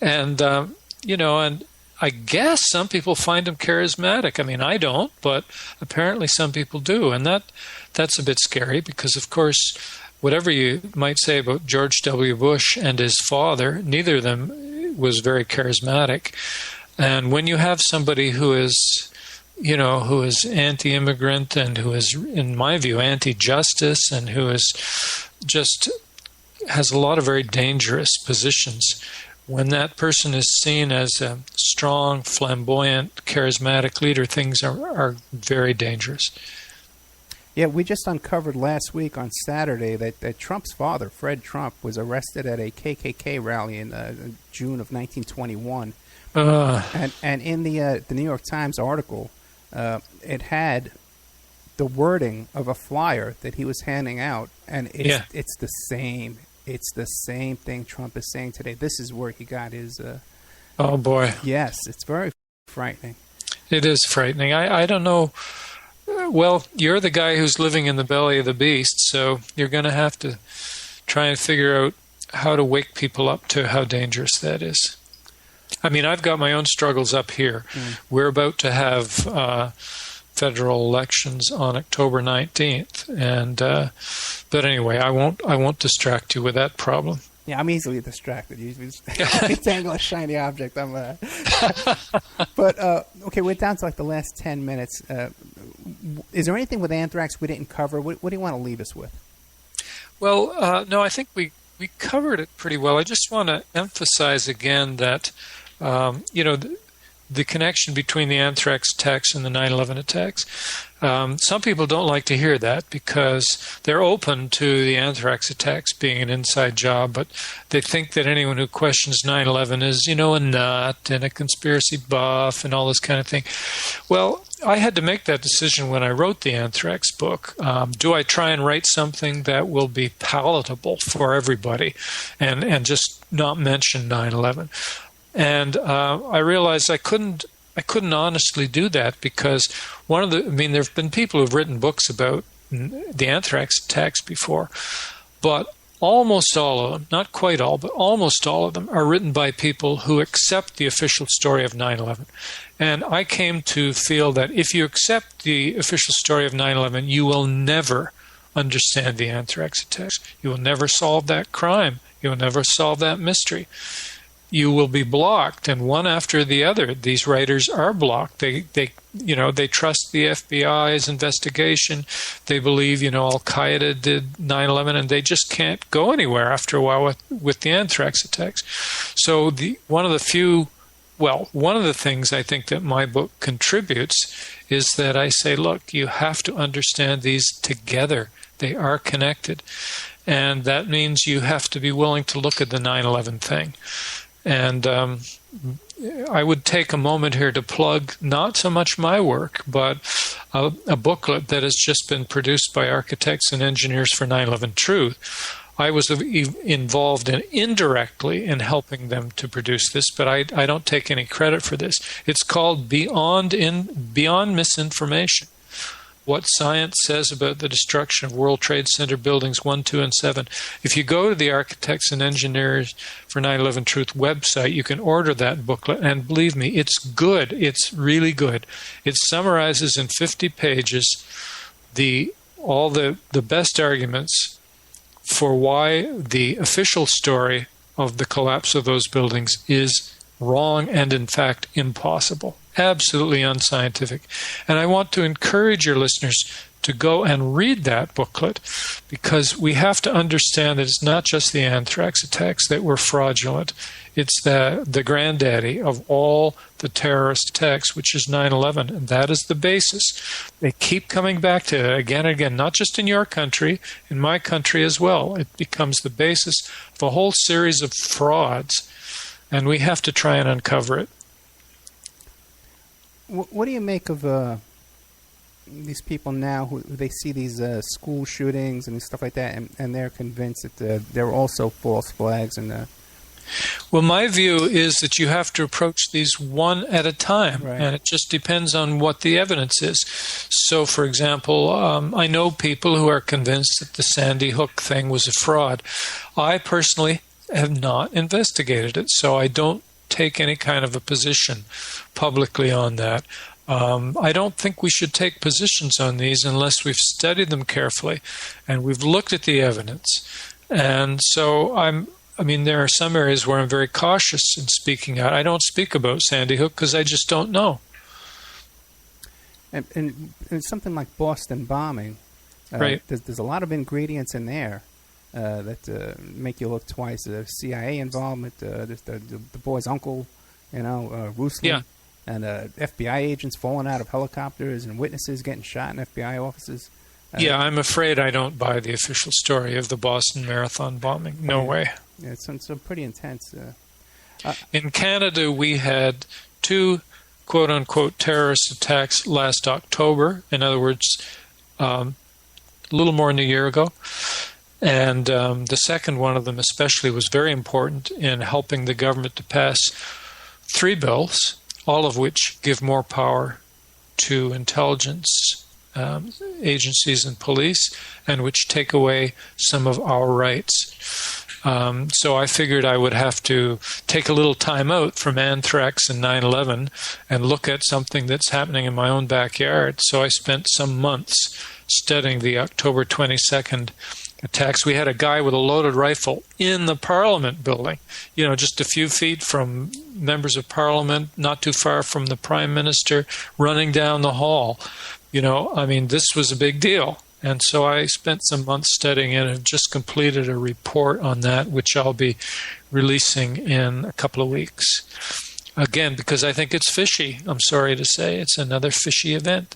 [SPEAKER 3] And, and I guess some people find him charismatic. I mean, I don't, but apparently some people do. And that's a bit scary because, of course, whatever you might say about George W. Bush and his father, neither of them was very charismatic. And when you have somebody who is anti-immigrant and who is, in my view, anti-justice and who is just has a lot of very dangerous positions, when that person is seen as a strong, flamboyant, charismatic leader, things are very dangerous.
[SPEAKER 2] Yeah, we just uncovered last week on Saturday that Trump's father, Fred Trump, was arrested at a KKK rally in June of 1921. And in the New York Times article, it had the wording of a flyer that he was handing out, and it's the same. It's the same thing Trump is saying today. This is where he got his...
[SPEAKER 3] oh, boy.
[SPEAKER 2] Yes, it's very frightening.
[SPEAKER 3] It is frightening. I don't know. Well, you're the guy who's living in the belly of the beast, so you're going to have to try and figure out how to wake people up to how dangerous that is. I mean, I've got my own struggles up here. We're about to have federal elections on October 19th, and but anyway, I won't distract you with that problem.
[SPEAKER 2] Yeah, I'm easily distracted. You tangle a shiny object. But okay, we're down to like the last 10 minutes. Is there anything with anthrax we didn't cover? What do you want to leave us with?
[SPEAKER 3] Well, no, I think we covered it pretty well. I just want to emphasize again that the connection between the anthrax attacks and the 9/11 attacks. Some people don't like to hear that because they're open to the anthrax attacks being an inside job, but they think that anyone who questions 9/11 is, a nut and a conspiracy buff and all this kind of thing. Well, I had to make that decision when I wrote the anthrax book. Do I try and write something that will be palatable for everybody and just not mention 9/11? And I realized I couldn't honestly do that because there have been people who've written books about the anthrax attacks before, but almost all of them, not quite all, but almost all of them are written by people who accept the official story of 9/11. And I came to feel that if you accept the official story of 9/11, you will never understand the anthrax attacks. You will never solve that crime. You will never solve that mystery. You will be blocked, and one after the other, these writers are blocked. They trust the FBI's investigation. They believe, al-Qaeda did 9/11, and they just can't go anywhere after a while with the anthrax attacks. So one of the things I think that my book contributes is that I say, look, you have to understand these together. They are connected, and that means you have to be willing to look at the 9/11 thing. And I would take a moment here to plug not so much my work, but a booklet that has just been produced by architects and engineers for 9/11 Truth. I was involved indirectly in helping them to produce this, but I don't take any credit for this. It's called Beyond Misinformation: What Science Says About the Destruction of World Trade Center Buildings 1, 2, and 7. If you go to the Architects and Engineers for 9/11 Truth website, you can order that booklet, and believe me, it's good. It's really good. It summarizes in 50 pages all the best arguments for why the official story of the collapse of those buildings is wrong and, in fact, impossible. Absolutely unscientific. And I want to encourage your listeners to go and read that booklet, because we have to understand that it's not just the anthrax attacks that were fraudulent. It's the granddaddy of all the terrorist attacks, which is 9/11, and that is the basis. They keep coming back to it again and again, not just in your country, in my country as well. It becomes the basis of a whole series of frauds, and we have to try and uncover it.
[SPEAKER 2] What do you make of these people now who they see these school shootings and stuff like that, and they're convinced that they're also false flags and.
[SPEAKER 3] Well, my view is that you have to approach these one at a time,
[SPEAKER 2] Right.
[SPEAKER 3] and it just depends on what the evidence is. So, for example, I know people who are convinced that the Sandy Hook thing was a fraud. I personally have not investigated it, so I don't take any kind of a position publicly on that. I don't think we should take positions on these unless we've studied them carefully and we've looked at the evidence. And so there are some areas where I'm very cautious in speaking out. I don't speak about Sandy Hook because I just don't know.
[SPEAKER 2] And something like Boston bombing,
[SPEAKER 3] right?
[SPEAKER 2] There's a lot of ingredients in there that make you look twice. CIA involvement, the boy's uncle, Ruslan,
[SPEAKER 3] Yeah.
[SPEAKER 2] and FBI agents falling out of helicopters and witnesses getting shot in FBI offices.
[SPEAKER 3] Yeah, I'm afraid I don't buy the official story of the Boston Marathon bombing. No way.
[SPEAKER 2] Yeah, it's pretty intense.
[SPEAKER 3] In Canada, we had 2 quote-unquote terrorist attacks last October. In other words, a little more than a year ago. And the second one of them especially was very important in helping the government to pass 3 bills, all of which give more power to intelligence agencies and police, and which take away some of our rights. So I figured I would have to take a little time out from Anthrax and 9/11 and look at something that's happening in my own backyard. So I spent some months studying the October 22nd attacks. We had a guy with a loaded rifle in the Parliament building, just a few feet from members of Parliament, not too far from the Prime Minister, running down the hall. This was a big deal. And so I spent some months studying it and have just completed a report on that, which I'll be releasing in a couple of weeks. Again, because I think it's fishy. I'm sorry to say it's another fishy event.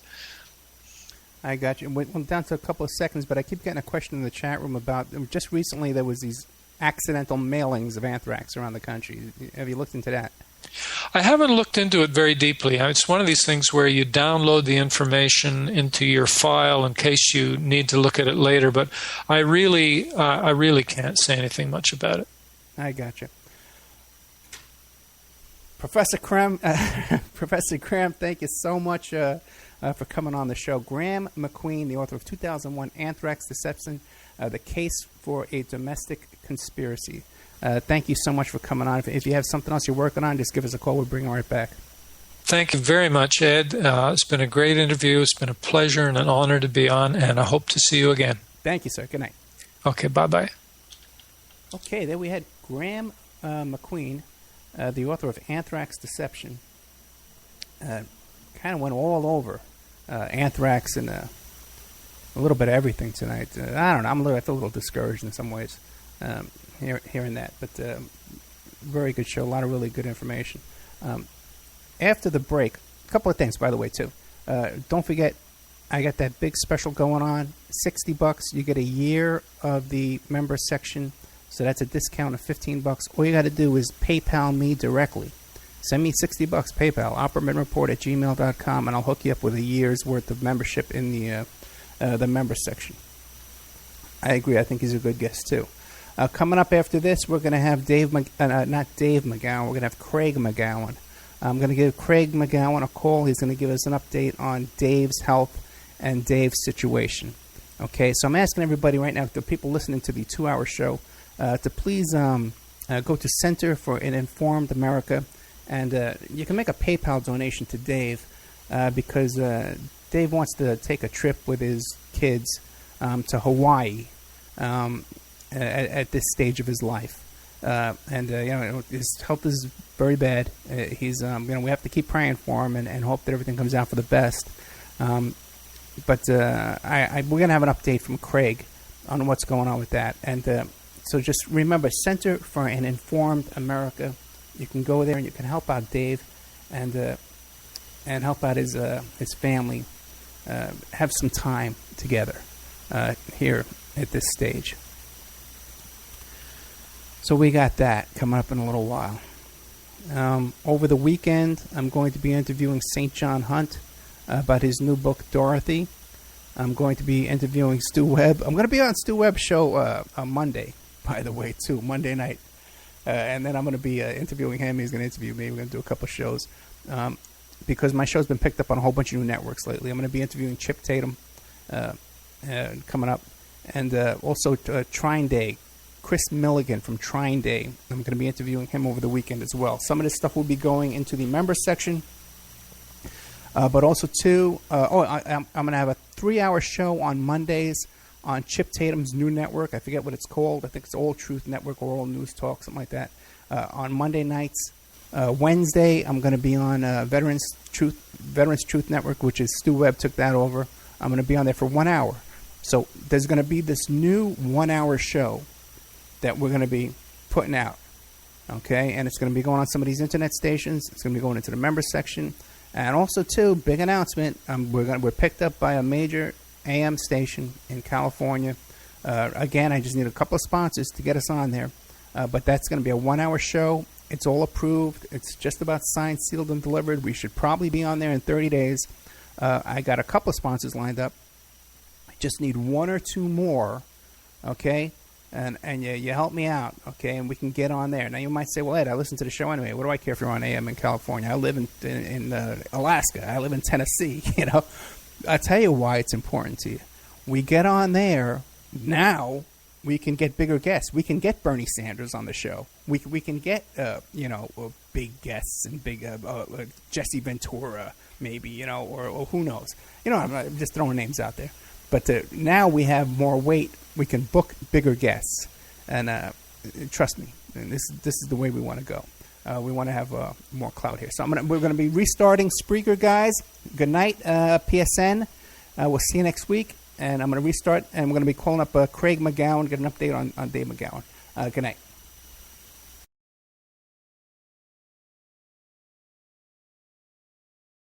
[SPEAKER 2] I got you. We're down to a couple of seconds, but I keep getting a question in the chat room about just recently there was these accidental mailings of anthrax around the country. Have you looked into that?
[SPEAKER 3] I haven't looked into it very deeply. It's one of these things where you download the information into your file in case you need to look at it later, but I really can't say anything much about it.
[SPEAKER 2] I got you. Professor Graeme, thank you so much for coming on the show. Graeme MacQueen, the author of 2001 Anthrax Deception, The Case for a Domestic Conspiracy. Thank you so much for coming on. If you have something else you're working on, just give us a call. We'll bring it right back.
[SPEAKER 3] Thank you very much, Ed. It's been a great interview. It's been a pleasure and an honor to be on, and I hope to see you again.
[SPEAKER 2] Thank you, sir. Good night.
[SPEAKER 3] Okay, bye-bye.
[SPEAKER 2] Okay, there we had Graeme MacQueen, the author of Anthrax Deception. Kind of went all over anthrax and a little bit of everything tonight. I don't know. I feel a little discouraged in some ways. Hearing that, but very good show, a lot of really good information. After the break, a couple of things, by the way, too. Don't forget, I got that big special going on, $60. You get a year of the member section, so that's a discount of $15. All you got to do is PayPal me directly. Send me $60, PayPal, oppermanreport@gmail.com, and I'll hook you up with a year's worth of membership in the member section. I agree. I think he's a good guest, too. Coming up after this, we're going to have not Dave McGowan. We're going to have Craig McGowan. I'm going to give Craig McGowan a call. He's going to give us an update on Dave's health and Dave's situation. Okay, so I'm asking everybody right now, the people listening to the 2-hour show, to please go to Center for an Informed America, and you can make a PayPal donation to Dave because Dave wants to take a trip with his kids to Hawaii. At this stage of his life, his health is very bad. He's, we have to keep praying for him and hope that everything comes out for the best. But we're gonna have an update from Craig on what's going on with that. And so just remember, Center for an Informed America. You can go there and you can help out Dave, and help out his family. Have some time together here at this stage. So we got that coming up in a little while. Over the weekend, I'm going to be interviewing St. John Hunt. about his new book, Dorothy. I'm going to be interviewing Stu Webb. I'm going to be on Stu Webb's show on Monday, by the way, too, Monday night. And then I'm going to be interviewing him. He's going to interview me. We're going to do a couple shows. Because my show's been picked up on a whole bunch of new networks lately. I'm going to be interviewing Chip Tatum coming up. And also Trine Day, Chris Milligan from Trine Day. I'm going to be interviewing him over the weekend as well. Some of this stuff will be going into the members section. But also, too, I'm going to have a 3-hour show on Mondays on Chip Tatum's new network. I forget what it's called. I think it's All Truth Network or All News Talk, something like that. On Monday nights. Wednesday, I'm going to be on Veterans Truth Network, which is Stu Webb took that over. I'm going to be on there for 1 hour. So there's going to be this new 1-hour show that we're going to be putting out. Okay? And it's going to be going on some of these internet stations. It's going to be going into the members section. And also, too, big announcement. We're picked up by a major AM station in California. Again, I just need a couple of sponsors to get us on there. But that's going to be a 1-hour show. It's all approved. It's just about signed, sealed, and delivered. We should probably be on there in 30 days. I got a couple of sponsors lined up. I just need 1 or 2 more, okay? And you help me out, okay? And we can get on there. Now, you might say, well, Ed, I listen to the show anyway. What do I care if you're on AM in California? I live in Alaska. I live in Tennessee, you know? I'll tell you why it's important to you. We get on there now. We can get bigger guests. We can get Bernie Sanders on the show. We can get big guests and big Jesse Ventura maybe, or who knows. I'm just throwing names out there. But now we have more weight. We can book bigger guests, and trust me, and this is the way we want to go. We want to have more clout here. So we're going to be restarting Spreaker, guys. Good night, PSN. We'll see you next week. And I'm going to restart, and we're going to be calling up Craig McGowan, get an update on Dave McGowan. Good night.